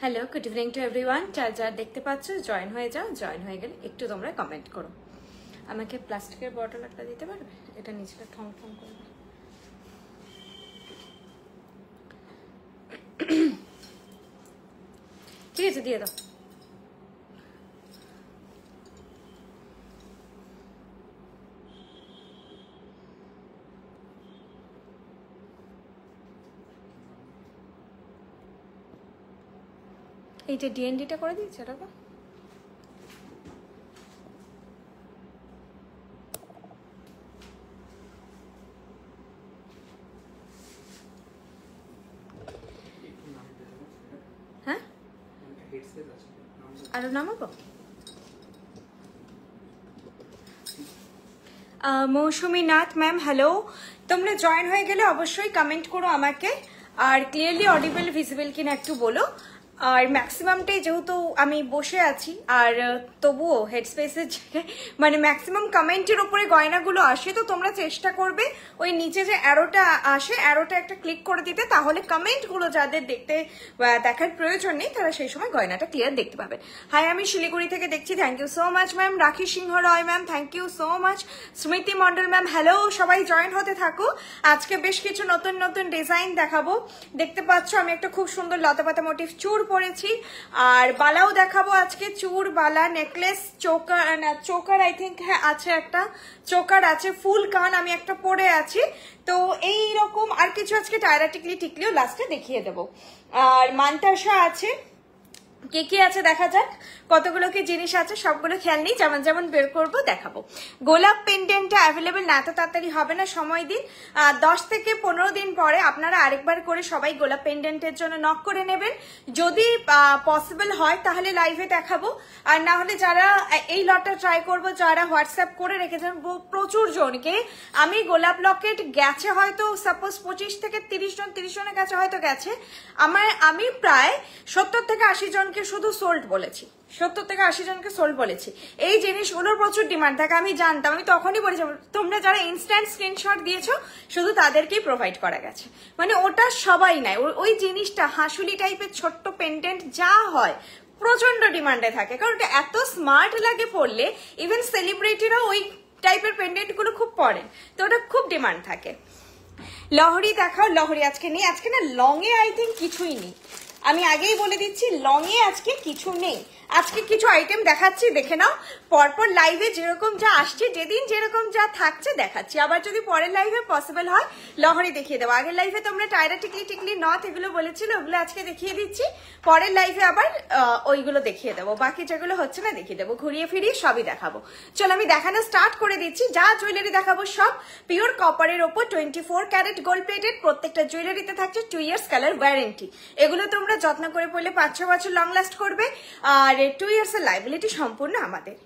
Hello, good evening to everyone. যার যার দেখতে পাচ্ছ জয়েন হয়ে যাও। জয়েন হয়ে গেলে একটু তোমরা কমেন্ট করো। আমাকে প্লাস্টিকের বটল একটা দিতে পারবে? এটা নিচেটা ঠং ঠং করবে। ঠিক আছে, দিয়ে দাও। এইটা ডিএনডিটা করে দিয়েছে ওটা। হ্যাঁ, আরো নামাবো। মৌসুমী নাথ ম্যাম হ্যালো, তোমরা জয়েন হয়ে গেলে অবশ্যই কমেন্ট করো আমাকে, আর ক্লিয়ারলি অডিবল ভিজিবল কিনা একটু বলো। আর ম্যাক্সিমামটাই যেহেতু আমি বসে আছি, আর তবুও হেডস্পেসের মানে ম্যাক্সিমাম কমেন্টের উপরে গয়নাগুলো আসে, তো তোমরা চেষ্টা করবে ওই নিচে যে অ্যারোটা আসে অ্যারোটা একটা ক্লিক করে দিতে, তাহলে কমেন্টগুলো যাদের দেখার প্রয়োজন নেই তারা সেই সময় গয়নাটা ক্লিয়ার দেখতে পাবেন। হাই, আমি শিলিগুড়ি থেকে দেখছি, thank you so much ma'am. Rakhi Singh Roy ma'am, thank you so much. Smriti Mondal ma'am hello, সবাই জয়েন হতে থাকো। আজকে বেশ কিছু নতুন নতুন ডিজাইন দেখাবো। দেখতে পাচ্ছ আমি একটা খুব সুন্দর লতাপাতা মোটিভ চূড় পরেছি, আর বালাও দেখাবো আজকে। চূড়, বালা, নেকলেস, চোকার আই থিঙ্ক হ্যাঁ আছে, একটা চোকার আছে, ফুল কান আমি একটা পরে আছি। তো এই রকম আর কিছু আজকে টায়রা টিকলিও লাস্টে দেখিয়ে দেবো। আর মান্তাসা আছে, কে কি আছে দেখা যাক। কতগুলো কি জিনিস আছে সবগুলো খেয়াল নেই, যেমন যেমন বের করবো দেখাবো। গোলাপ পেন্ডেন্টটা অ্যাভেলেবেল না, এত তাড়াতাড়ি হবে না, সময় দিন। 10 থেকে 15 দিন পরে আপনারা আরেকবার করে সবাই গোলাপ পেন্ডেন্টের জন্য নক করে নেবেন। যদি পসিবল হয় তাহলে লাইভে দেখাবো, আর না হলে যারা এই লটটা ট্রাই করবো, যারা হোয়াটসঅ্যাপ করে রেখেছেন প্রচুর জনকে, আমি গোলাপ লকেট গেছে হয়তো সাপোজ 25 থেকে 30 জনের কাছে হয়তো গেছে। আমি প্রায় 70 থেকে 80 জনকে শুধু সোল্ড বলেছি, 70 থেকে 80 জনকে সোল্ড বলেছি। এই জিনিসগুলোর প্রচুর ডিমান্ড থাকে, আমি জানতাম, আমি তখনই বলেছি তোমরা যারা ইনস্ট্যান্ট স্ক্রিনশট দিয়েছো শুধু তাদেরকেই প্রোভাইড করা গেছে। মানে ওটা সবাই নাই, ওই জিনিসটা হাসুলি টাইপের ছোট্ট পেন্ডেন্ট যা হয় প্রচন্ড ডিমান্ডে থাকে, কারণ ওটা এত স্মার্ট লাগে পড়লে, ইভেন সেলিব্রিটিরা ওই টাইপের পেন্ডেন্ট গুলো খুব পরেন, তো ওটা খুব ডিমান্ড থাকে। লহরি দেখাও। লহরি আজকে নেই, আজকে না লং এ আই থিঙ্ক কিছুই নেই, আমি আগেই বলে দিচ্ছি লং এ আজকে কিছু নেই। আজকে কিছু আইটেম দেখাচ্ছি, দেখে নাও। পরপর লাইভে যেরকম যা আসছে, যেদিন যেরকম যা থাকছে দেখাচ্ছি। আবার যদি পরের লাইভে পসিবল হয় লহরি দেখিয়ে দেবো। আগের লাইভে তোমরা টায়রা টিকলি নথ এগুলো বলেছিল, ওগুলো আজকে দেখিয়ে দিচ্ছি। পরের লাইভে আবার ওইগুলো দেখিয়ে দেবো, বাকি যেগুলো হচ্ছে না দেখিয়ে দেবো, ঘুরিয়ে ফিরিয়ে সবই দেখাবো। চলো আমি দেখানো স্টার্ট করে দিচ্ছি। যা জুয়েলারি দেখাবো সব পিওর কপারের ওপর 24 ক্যারেট গোল্ড প্লেটেড। প্রত্যেকটা জুয়েলারিতে থাকছে 2 ইয়ার্স কালার ওয়ারেন্টি। এগুলো তোমরা যত্ন করে পড়লে 5-6 বছর লং লাস্ট করবে, আর 2 ইয়ার্স এর লাইবিলিটি সম্পূর্ণ আমাদের।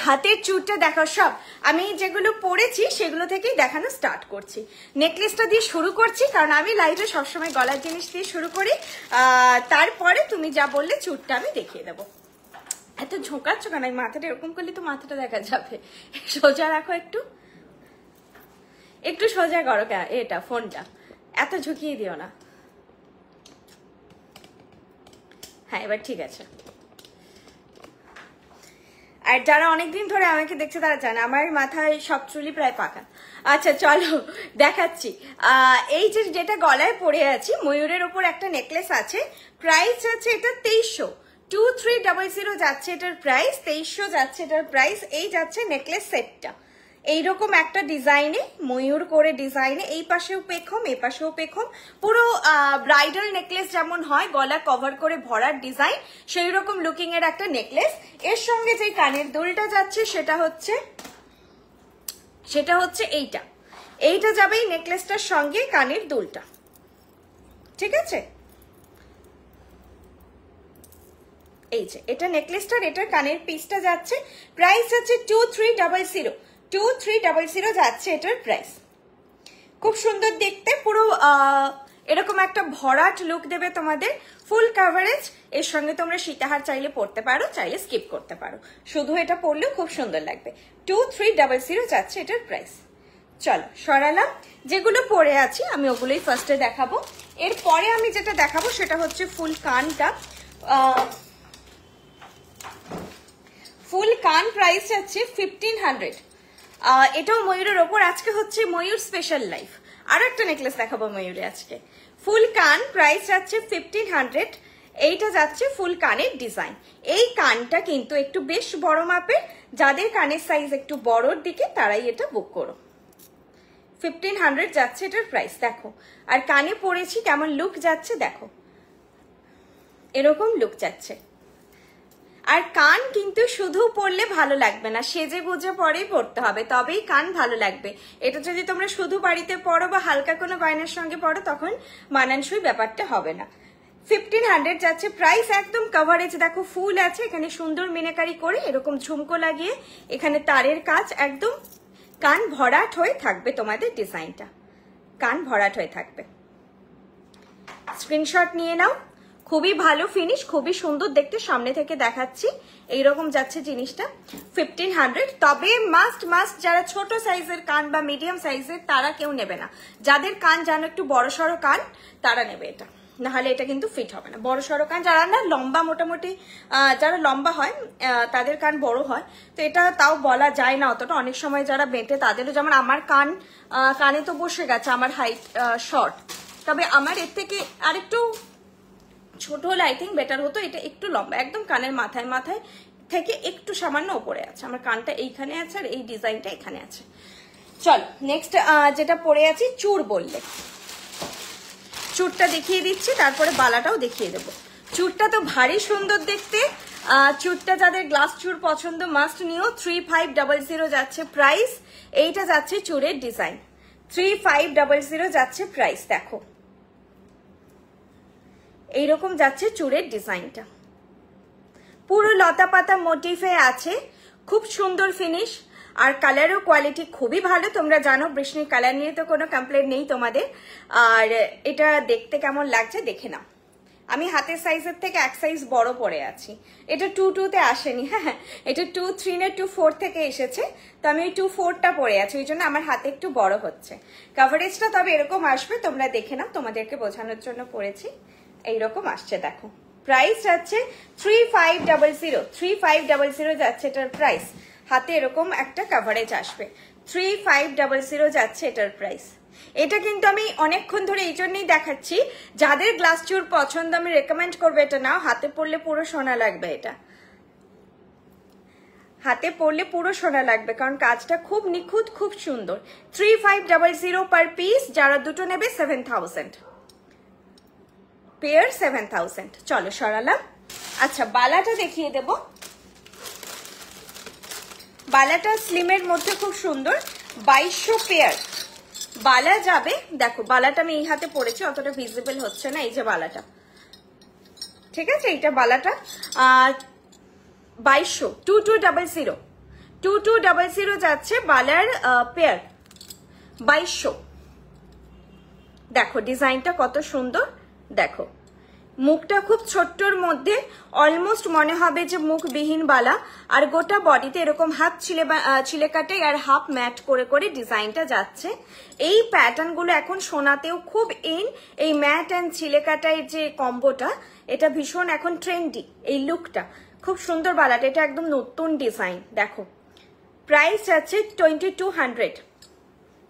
হাতের চূড়টা দেখো, সব আমি যেগুলো পরেছি সেগুলো থেকেই দেখানো স্টার্ট করছি। নেকলেসটা দিয়ে শুরু করছি, কারণ আমি লাইভে সবসময় গলার জিনিস দিয়ে শুরু করি, তারপরে তুমি যা বললে চূড়টা আমি দেখিয়ে দেবো। এত ঝোঁকাচ্ছ কেন? আমি মাথাটা এরকম করলে তো মাথাটা দেখা যাবে। সোজা রাখো, একটু সোজা করো এটা ফোনটা, এত ঝুঁকিয়ে দিও না। হ্যাঁ, এবার ঠিক আছে। আর যারা অনেকদিন ধরে আমাকে দেখছে তারা জানে আমার মাথায় সব চুলই প্রায় পাকা। আচ্ছা চলো দেখাচ্ছি। এই যেটা গলায় পরে আছি, ময়ূরের ওপর একটা নেকলেস আছে, প্রাইস আছে এটা 2300, 2300 যাচ্ছে এটার প্রাইস, 2300 যাচ্ছে এটার প্রাইস। এই যাচ্ছে নেকলেস সেটটা, এইরকম একটা ডিজাইনে, ময়ূর করে ডিজাইনে, এই পাশেও পেখম এই পাশেও পেখম, পুরো ব্রাইডাল নেকলেস যেমন হয় গলা কভার করে ভরার ডিজাইন, সেই রকম লুকিং এর একটা নেকলেস। এর সঙ্গে যে কানের দুলটা যাচ্ছে সেটা হচ্ছে এইটা যাবে এই নেকলেসটার সঙ্গে কানের দুলটা, ঠিক আছে? এই যে এটা নেকলেসটার, এটার কানের পিসটা যাচ্ছে, প্রাইস আছে 2300 যাচ্ছে এটার প্রাইস। খুব সুন্দর দেখতে, পুরো এরকম একটা ভরাট লুক দেবে তোমাদের, ফুল কাভারেজ। এর সঙ্গে তোমরা সীতাহার চাইলে পরতে পারো, চাইলে স্কিপ করতে পারো, শুধু এটা পরলেও খুব সুন্দর লাগবে। 2300 যাচ্ছে এটার প্রাইস। চলো সরালাম, যেগুলো পরে আছি আমি ওগুলোই ফার্স্টে দেখাবো। এরপরে আমি যেটা দেখাবো সেটা হচ্ছে ফুল কানটা। ফুল কান প্রাইস আছে 1500। এটাও ময়ূরের ওপর। আজকে হচ্ছে ময়ূর স্পেশাল লাইফ। আরো একটা নেকলেস দেখাবো ময়ূরে আজকে। ফুল কান প্রাইস আছে 1500। এইটা যাচ্ছে ফুল কানের ডিজাইন। এই কানটা কিন্তু একটু বেশ বড় মাপের, যাদের কানের সাইজ একটু বড়র দিকে তারাই এটা বুক করো। 1500 যাচ্ছে এটার প্রাইস। দেখো আর কানে পরেছি কেমন লুক যাচ্ছে, দেখো এরকম লুক যাচ্ছে। আর কান কিন্তু শুধু পরলে ভালো লাগবে না, সেজে গুজে পরেই পরতে হবে, তবেই কান ভালো লাগবে। এটা যদি তোমরা শুধু বাড়িতে পরো বা হালকা কোনো গয়নার সঙ্গে পরো তখন মানানসই ব্যাপারটা হবে না। 1500 যাচ্ছে প্রাইস। একদম কভারেজ দেখো, ফুল আছে এখানে সুন্দর মিনাকারি করে, এরকম ঝুমকো লাগিয়ে এখানে তারের কাজ, একদম কান ভরাট হয়ে থাকবে তোমাদের ডিজাইনটা, কান ভরাট হয়ে থাকবে। স্ক্রিনশট নিয়ে নাও। খুবই ভালো ফিনিশ, খুবই সুন্দর দেখতে, সামনে থেকে দেখাচ্ছি এইরকম যাচ্ছে জিনিসটা 1500। তবে মাস্ট যারা ছোট সাইজের কান বা মিডিয়াম সাইজের তারা কেউ নেবে না। যাদের কান যেন একটু বড় সড়ো কান তারা নেবে এটা, নাহলে এটা কিন্তু ফিট হবে না। বড় সড়ো কান যারা না লম্বা, মোটামুটি যারা লম্বা হয় তাদের কান বড় হয়, তো এটা তাও বলা যায় না অতটা। অনেক সময় যারা বেঁটে তাদেরও, যেমন আমার কানে তো বসে গেছে, আমার হাইট শর্ট, তবে আমার এর থেকে আরেকটু ছোট হলে আই থিঙ্ক বেটার হতো। এটা একটু লম্বা, একদম কানের মাথায় থেকে একটু সামান্য ওপরে আছে। আমার কানটা এইখানে আছে আর এই ডিজাইনটা এখানে আছে। চল নেক্সট যেটা পরে আছি, চূড় বললে চূড়টা দেখিয়ে দিচ্ছি, তারপরে বালাটাও দেখিয়ে দেবো। চূড়টা তো ভারী সুন্দর দেখতে। চূড়টা যাদের গ্লাস চূড় পছন্দ মাস্ট নিও। 3500 যাচ্ছে প্রাইস। এইটা যাচ্ছে চূড়ের ডিজাইন, 3500 যাচ্ছে প্রাইস। দেখো এইরকম যাচ্ছে চূড়ের ডিজাইনটা, পুরো লতা পাতা মোটিফে আছে, খুব সুন্দর ফিনিশ। আর কালারও কোয়ালিটি খুবই ভালো। তোমরা জানো বৃষ্ণির কালার নিয়ে তো কোনো কমপ্লেন নেই তোমাদের। আর এটা দেখতে কেমন লাগছে দেখে নাও। আমি হাতের সাইজের থেকে এক সাইজ বড় পরে আছি। এটা 22-তে আসেনি, হ্যাঁ এটা 23 না 24 থেকে এসেছে, তো আমি ওই 24টা পরে আছি, ওই জন্য আমার হাতে একটু বড় হচ্ছে। কভারেজটা তবে এরকম আসবে, তোমরা দেখে নাও, তোমাদেরকে বোঝানোর জন্য পরেছি। এইরকম আসছে দেখো। প্রাইস যাচ্ছে 3500 যাচ্ছে এটার প্রাইস। হাতে এরকম একটা কভারেজ আসবে, 3500 যাচ্ছে এটার প্রাইস। এটা কিন্তু আমি অনেকক্ষণ ধরে এই জন্যই দেখাচ্ছি, যাদের গ্লাস চূড় পছন্দ আমি রেকমেন্ড করবো এটা নাও। হাতে পরলে পুরো সোনা লাগবে, এটা হাতে পরলে পুরো সোনা লাগবে, কারণ কাজটা খুব নিখুঁত, খুব সুন্দর। 3500 পার পিস। যারা দুটো নেবে 7000 পেয়ার, 7000। চলো সরালাম। আচ্ছা বালাটা দেখিয়ে দেব। বালাটা স্লিমের মধ্যে খুব সুন্দর, 2200 পেয়ার বালা যাবে। দেখো বালাটা আমি এই হাতে পরেছি, অতটা ভিজিবল হচ্ছে না, এই যে বালাটা, ঠিক আছে এইটা বালাটা 2200, 2200 যাচ্ছে বালার পেয়ার, 2200। দেখো ডিজাইনটা কত সুন্দর, দেখো মুখটা খুব ছোট্টর মধ্যে, অলমোস্ট মনে হবে যে মুখবিহীন বালা। আর গোটা বডিতে এরকম হাফ ছিলে কাটাই আর হাফ ম্যাট করে করে ডিজাইনটা যাচ্ছে। এই প্যাটার্ন গুলো এখন সোনাতেও খুব ইন। এই ম্যাট অ্যান্ড ছিলে কাটাই যে কম্বোটা, এটা ভীষণ এখন ট্রেন্ডি। এই লুকটা খুব সুন্দর বালাটা, এটা একদম নতুন ডিজাইন। দেখো প্রাইস আছে 2200।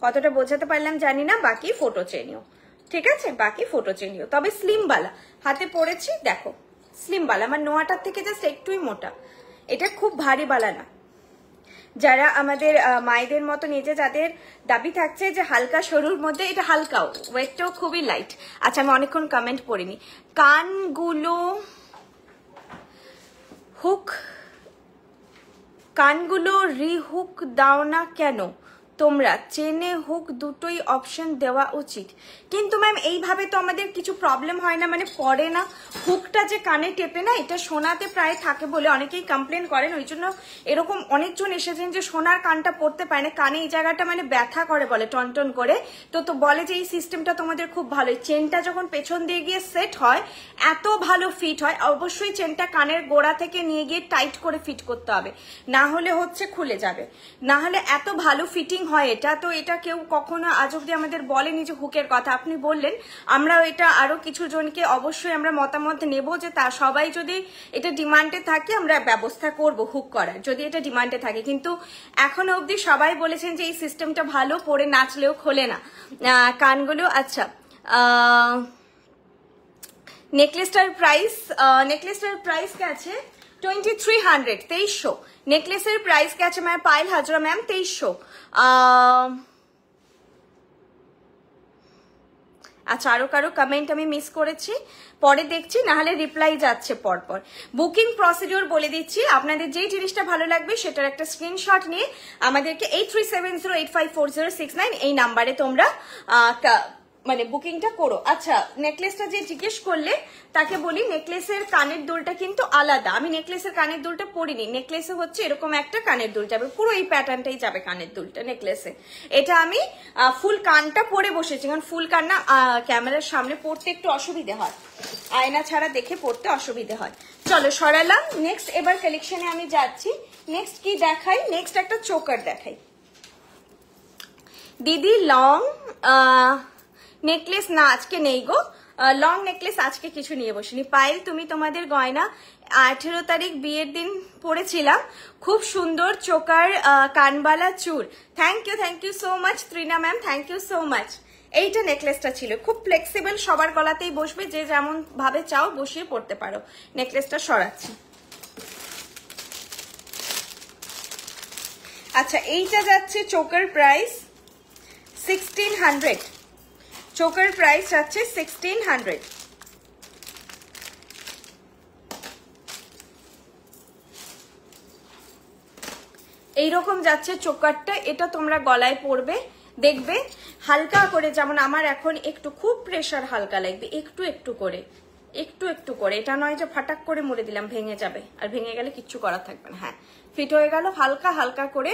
কতটা বোঝাতে পারলাম জানি না, বাকি ফটো চেনিও, ঠিক আছে বাকি ফটো চেনিও। তবে স্লিম বালা হাতে পরেছি, দেখো স্লিম বালা, আমার নোয়াটার থেকে জাস্ট একটুই মোটা। এটা খুব ভারী বালা না। যারা আমাদের মায়েদের মতো নিজে যাদের দাবি থাকছে যে হালকা সরুর মধ্যে, এটা হালকাও, ওয়েটটাও খুবই লাইট। আচ্ছা আমি অনেকক্ষণ কমেন্ট পড়িনি। কানগুলো রিহুক দাও না কেন তোমরা? চেনে হুক দুটোই অপশন দেওয়া উচিত। কিন্তু ম্যাম এইভাবে তো আমাদের কিছু প্রবলেম হয় না, মানে পড়ে না। হুকটা যে কানে টেপে না, এটা সোনাতে প্রায় থাকে বলে অনেকেই কমপ্লেন করেন। ওই জন্য এরকম অনেকজন এসেছেন যে সোনার কানটা পড়তে পারে না, কানে এই জায়গাটা মানে ব্যথা করে বলে, টনটন করে। তো বলে যে এই সিস্টেমটা তোমাদের খুব ভালো। চেনটা যখন পেছন দিয়ে গিয়ে সেট হয় এত ভালো ফিট হয়। অবশ্যই চেনটা কানের গোড়া থেকে নিয়ে গিয়ে টাইট করে ফিট করতে হবে, না হলে হচ্ছে খুলে যাবে, না হলে এত ভালো ফিটিং হয় এটা, তো এটা কেউ কখনো আজ অব্দি আমাদের বলেনি যে হুকের কথা। আপনি বললেন, আমরা এটা আরো কিছু জনকে অবশ্যই আমরা মতামত নেব যে তা সবাই যদি এটা ডিমান্ডে থাকে আমরা ব্যবস্থা করব হুক করার, যদি এটা ডিমান্ডে থাকে। কিন্তু এখনো অবধি সবাই বলেছেন যে এই সিস্টেমটা ভালো, পরে নাচলেও খোলে না কানগুলো। আচ্ছা, নেকলেসটার প্রাইস গেছে 2300, 2300। নেকলেসের প্রাইস গেছে ম্যাম পায়েল হাজরা ম্যাম 2300। আচ্ছা, আরো কারো কমেন্ট আমি মিস করেছি, পরে দেখছি, নাহলে রিপ্লাই যাচ্ছে পরপর। বুকিং প্রসিডিওর বলে দিচ্ছি, আপনাদের যেই জিনিসটা ভালো লাগবে সেটার একটা স্ক্রিনশট নিয়ে আমাদেরকে 8370854069 এই নাম্বারে তোমরা মানে বুকিংটা করো। আচ্ছা, নেকলেসটা যে জিজ্ঞেস করলে তাকে বলি, নেকলেসের কানের দুলটা কিন্তু আলাদা। আমি নেকলেসের কানের দুলটা পরিনি, নেকলেসে হচ্ছে এরকম একটা কানের দুল যাবে, পুরো এই প্যাটার্নটাই যাবে কানের দুলটা নেকলেসে। এটা আমি ফুল কানটা পরে বসেছি, কারণ ফুল কান না ক্যামেরার সামনে পড়তে একটু অসুবিধে হয়, আয়না ছাড়া দেখে পড়তে অসুবিধে হয়। চলো সরালাম, নেক্সট এবার কালেকশনে আমি যাচ্ছি। নেক্সট কি দেখাই? নেক্সট একটা চোকার দেখাই দিদি। লং নেকলেস না আজকে নেই গো, লং নেকলেস আজকে কিছু নিয়ে বসিনি। পায়েল, তুমি তোমাদের গয়না 18 তারিখ বিয়ের দিন পরেছিলাম, খুব সুন্দর চোকার কানবালা চুর। Thank you so much Trina ma'am, thank you so much. এইটা নেকলেসটা ছিল খুব ফ্লেক্সিবল, সবার গলাতেই বসবে, যে যেমন ভাবে চাও বসিয়ে পড়তে পারো। নেকলেসটা সরাচ্ছি। আচ্ছা, এইটা যাচ্ছে চোকার প্রাইস 1600, চোকার প্রাইস যাচ্ছে 1600। এইরকম যাচ্ছে চোকারটা, এটা তোমরা গলায় পরবে, দেখবে হালকা করে, যেমন আমার এখন একটু খুব প্রেসার হালকা লাগবে, একটু একটু করে, এটা নয় যে ফাটাক করে মুড়ে দিলাম ভেঙে যাবে, আর ভেঙে গেলে কিচ্ছু করা থাকবে না। হ্যাঁ, ফিট হয়ে গেল, হালকা হালকা করে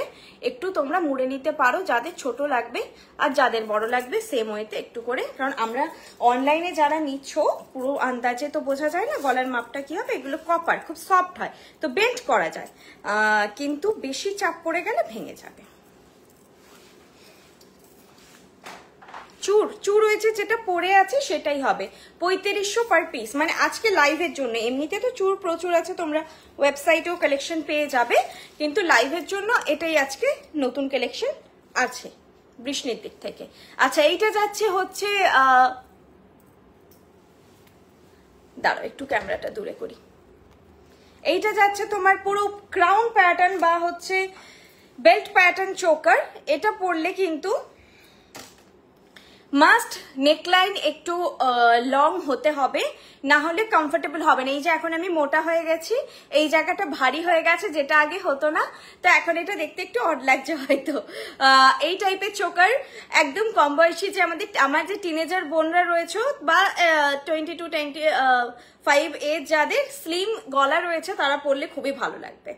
একটু তোমরা মুড়ে নিতে পারো, যাদের ছোট লাগবে আর যাদের বড় লাগবে সেম ওয়েতে একটু করে। কারণ আমরা অনলাইনে যারা নিচ্ছ পুরো আন্দাজে তো বোঝা যায় না গলার মাপটা কি হবে, এগুলো কপার খুব সফট হয় তো বেন্ড করা যায়, কিন্তু বেশি চাপ পড়ে গেলে ভেঙে যাবে। চুর হয়েছে, যেটা পরে আছে সেটাই হবে 3500 পার পিস, মানে আজকে লাইভের জন্য। এমনিতে তো চুর প্রচুর আছে, তোমরা ওয়েবসাইটেও কালেকশন পেয়ে যাবে, কিন্তু লাইভের জন্য এটাই আজকে নতুন কালেকশন আছে বৃষ্ণির দিক থেকে। আচ্ছা, এইটা যাচ্ছে হচ্ছে দাঁড়াও একটু ক্যামেরাটা দূরে করি। এইটা যাচ্ছে তোমার পুরো ক্রাউন প্যাটার্ন বা হচ্ছে বেল্ট প্যাটার্ন চোকার। এটা পরলে কিন্তু মাস্ট নেকলাইন একটু লং হতে হবে, না হলে কমফোর্টেবল হবে না। এই যে এখন আমি মোটা হয়ে গেছি, এই জায়গাটা ভারী হয়ে গেছে, যেটা আগে হতো না, তো এখন এটা দেখতে একটু অড লাগছে হয়তো। এই টাইপের চোকার একদম কম বয়সী, যে আমার যে টিনেজার বোনরা রয়েছে বা 22-25 এজ যাদের স্লিম গলা রয়েছে, তারা পরলে খুবই ভালো লাগবে।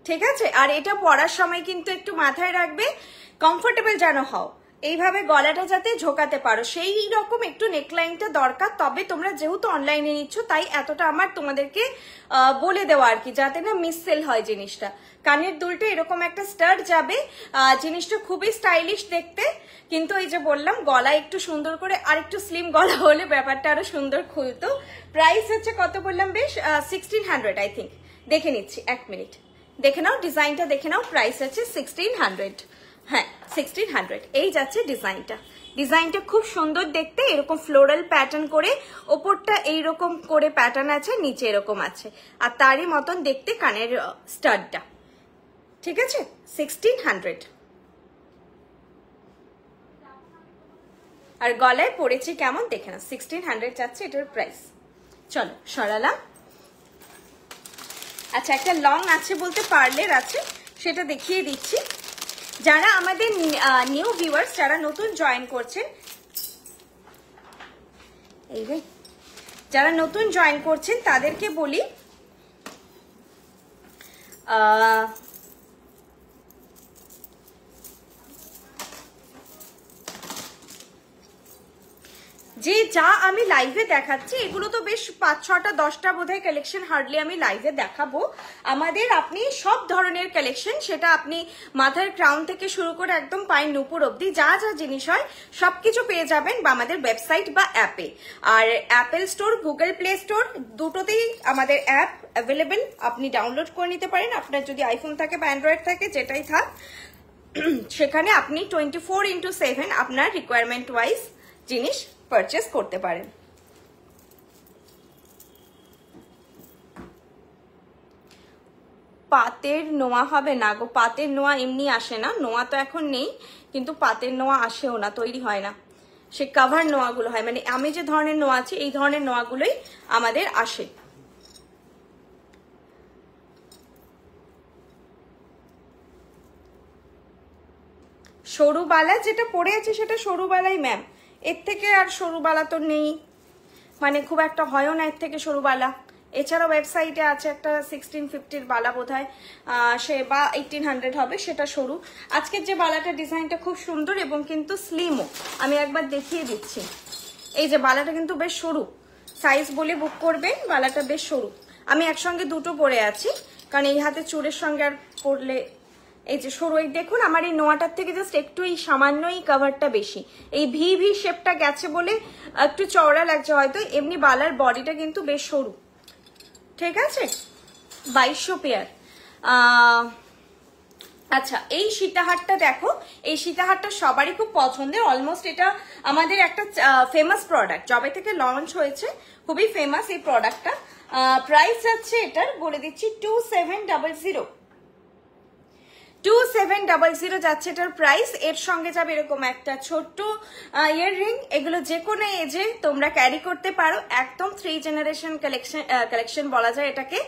ঠিক আছে, আর এটা পরার সময় কিন্তু একটু মাথায় রাখবে কমফোর্টেবল যেন হও, এইভাবে গলাটা যাতে ঝোকাতে পারো, সেই রকম একটু নেকলাইনটা দরকার। তবে তোমরা যেহেতু অনলাইনে নিচ্ছ তাই এতটা আমার তোমাদেরকে বলে দেওয়া আর কি, যাতে না মিস সেল হয় জিনিসটা। কানের দুলটা এরকম একটা স্টাড যাবে, জিনিসটা খুবই স্টাইলিশ দেখতে, কিন্তু এই যে বললাম গলা একটু সুন্দর করে, আর একটু স্লিম গলা হলে ব্যাপারটা আরো সুন্দর খুলতো। প্রাইস হচ্ছে কত বললাম বেশ 1600 আই থিঙ্ক, দেখে নিচ্ছি এক মিনিট, দেখে নাও ডিজাইনটা, দেখে নাও। প্রাইস হচ্ছে 1600, হ্যাঁ 1600। এই যাচ্ছে ডিজাইনটা খুব সুন্দর দেখতে, এরকম ফ্লোরাল প্যাটার্ন করে, ওপরটা এইরকম করে প্যাটার্ন আছে, নিচে এরকম আছে, আর তারই মতন দেখতে কানের স্টাডটা। ঠিক আছে, 1600। আর গলায় পড়েছি কেমন দেখে না, 1600 যাচ্ছে এটার প্রাইস। চলো সরালাম। আচ্ছা, একটা লং আছে বলতে পার্লের আছে, সেটা দেখিয়ে দিচ্ছি। যারা আমাদের নিউ ভিউয়ার্স, যারা নতুন জয়েন করছেন, তাদেরকে বলি যে যা আমি লাইভে দেখাচ্ছি এগুলো তো বেশ 5-6টা 10টা বোধহয় কালেকশন হার্ডলি আমি লাইভে দেখাবো। আমাদের আপনি সব ধরনের কালেকশন, সেটা আপনি মাথার ক্রাউন থেকে শুরু করে একদম পায়ের নুপুর অবধি যা যা জিনিস হয় সবকিছু পেয়ে যাবেন বা আমাদের ওয়েবসাইট বা অ্যাপে। আর Apple store, Google play store দুটোতেই আমাদের অ্যাপ অ্যাভেলেবেল, আপনি ডাউনলোড করে নিতে পারেন। আপনার যদি আইফোন থাকে বা অ্যান্ড্রয়েড থাকে, যেটাই থাক, সেখানে আপনি 24/7 আপনার রিকোয়ারমেন্ট ওয়াইজ জিনিস পারচেস করতে পারেন। পাতের নোয়া হবে না গো, পাতের নোয়া এমনি আসে না, নোয়া তো এখন নেই, কিন্তু পাতের নোয়া আসেও না, তৈরি হয় না, সে কাভার নোয়াগুলো হয়। মানে আমি যে ধরনের নোয়া আছে এই ধরনের নোয়াগুলোই আমাদের আসে। সরু বালা যেটা পরে আছে সেটা সরু বালাই ম্যাম, এর থেকে আর সরু বালা তো নেই, মানে খুব একটা হয়ও না এর থেকে সরু বালা। এছাড়া ওয়েবসাইটে আছে একটা 1650 বালা বোধহয়, সে বা 1800 হবে, সেটা সরু। আজকের যে বালাটা ডিজাইনটা খুব সুন্দর এবং কিন্তু স্লিমও, আমি একবার দেখিয়ে দিচ্ছি। এই যে বালাটা কিন্তু বেশ সরু, সাইজ বলে বুক করবেন, বালাটা বেশ সরু। আমি একসঙ্গে দুটো পরে আছি, কারণ এই হাতে চুড়ের সঙ্গে আর পরলে, এই যে সরু, এই দেখুন আমার এই নোয়াটার থেকে জাস্ট একটু এই সামান্যই কাভারটা বেশি, এই ভি ভি শেপটা গেছে বলে একটু চওড়া লাগছে হয়তো, এমনি বালার বডিটা কিন্তু বেশ সরু। ঠিক আছে, 2200 পেয়ার। আচ্ছা, এই সীতাহারটা দেখো, এই সীতাহারটা সবারই খুব পছন্দের, অলমোস্ট এটা আমাদের একটা ফেমাস প্রোডাক্ট, যবে থেকে লঞ্চ হয়েছে খুবই ফেমাস এই প্রোডাক্টটা। প্রাইস আছে এটার বলে দিচ্ছি 2700, 2700 যাচ্ছে এটার প্রাইস। এর সঙ্গে যাবে এরকম একটা ছোট্ট ইয়াররিং, এগুলো যে কোনো এজে তোমরা ক্যারি করতে পারো, একদম 3 জেনারেশন কালেকশন বলা যায় এটাকে।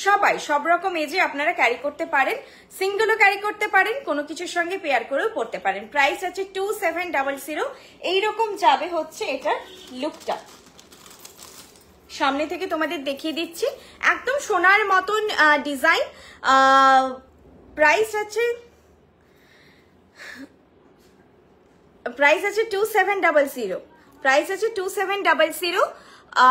সবাই সব রকম এজে আপনারা ক্যারি করতে পারেন, সিঙ্গেলও ক্যারি করতে পারেন, কোনো কিছুর সঙ্গে পেয়ার করেও পড়তে পারেন। প্রাইস আছে 2700। এইরকম যাবে হচ্ছে এটার লুকটা, সামনে থেকে তোমাদের দেখিয়ে দিচ্ছি, একদম সোনার মতন ডিজাইন। প্রাইস আছে 2700, প্রাইস আছে 2700।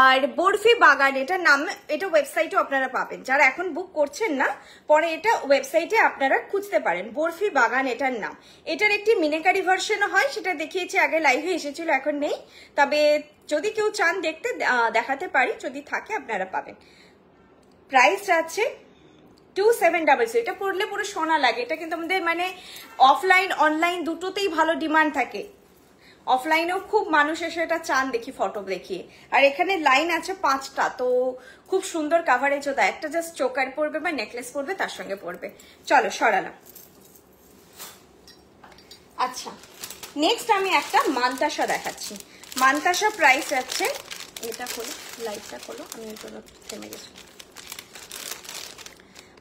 আর বরফি বাগান এটার নাম, এটা ওয়েবসাইটও আপনারা পাবেন, যারা এখন বুক করছেন না পরে এটা ওয়েবসাইটে আপনারা খুঁজতে পারেন, বরফি বাগান এটার নাম। এটার একটি মিনিকারি ভার্সনও হয়, সেটা দেখিয়েছি আগে, লাইভে এসেছিল, এখন নেই, তবে যদি কেউ চান দেখতে দেখাতে পারি, যদি থাকে আপনারা পাবেন। প্রাইস আছে 2700। এটা পরলে পুরো সোনা লাগে, এটা কিন্তু আমাদের মানে অফলাইন অনলাইন দুটোতেই ভালো ডিমান্ড থাকে, অফলাইনেও খুব মানুষ এসে এটা চান দেখি ফটো দেখিয়ে। আর এখানে লাইন আছে 5টা, তো খুব সুন্দর কাভারেজও দেয়, একটা জাস্ট চোকার পরবে বা নেকলেস পরবে তার সঙ্গে পরবে। চলো সরালাম। আচ্ছা, নেক্সট আমি একটা মানতাসা দেখাচ্ছি। মানতাসা প্রাইস আছে, এটা খোলো, লাইটটা খোলো, আমি এর জন্য থেমে গেছি।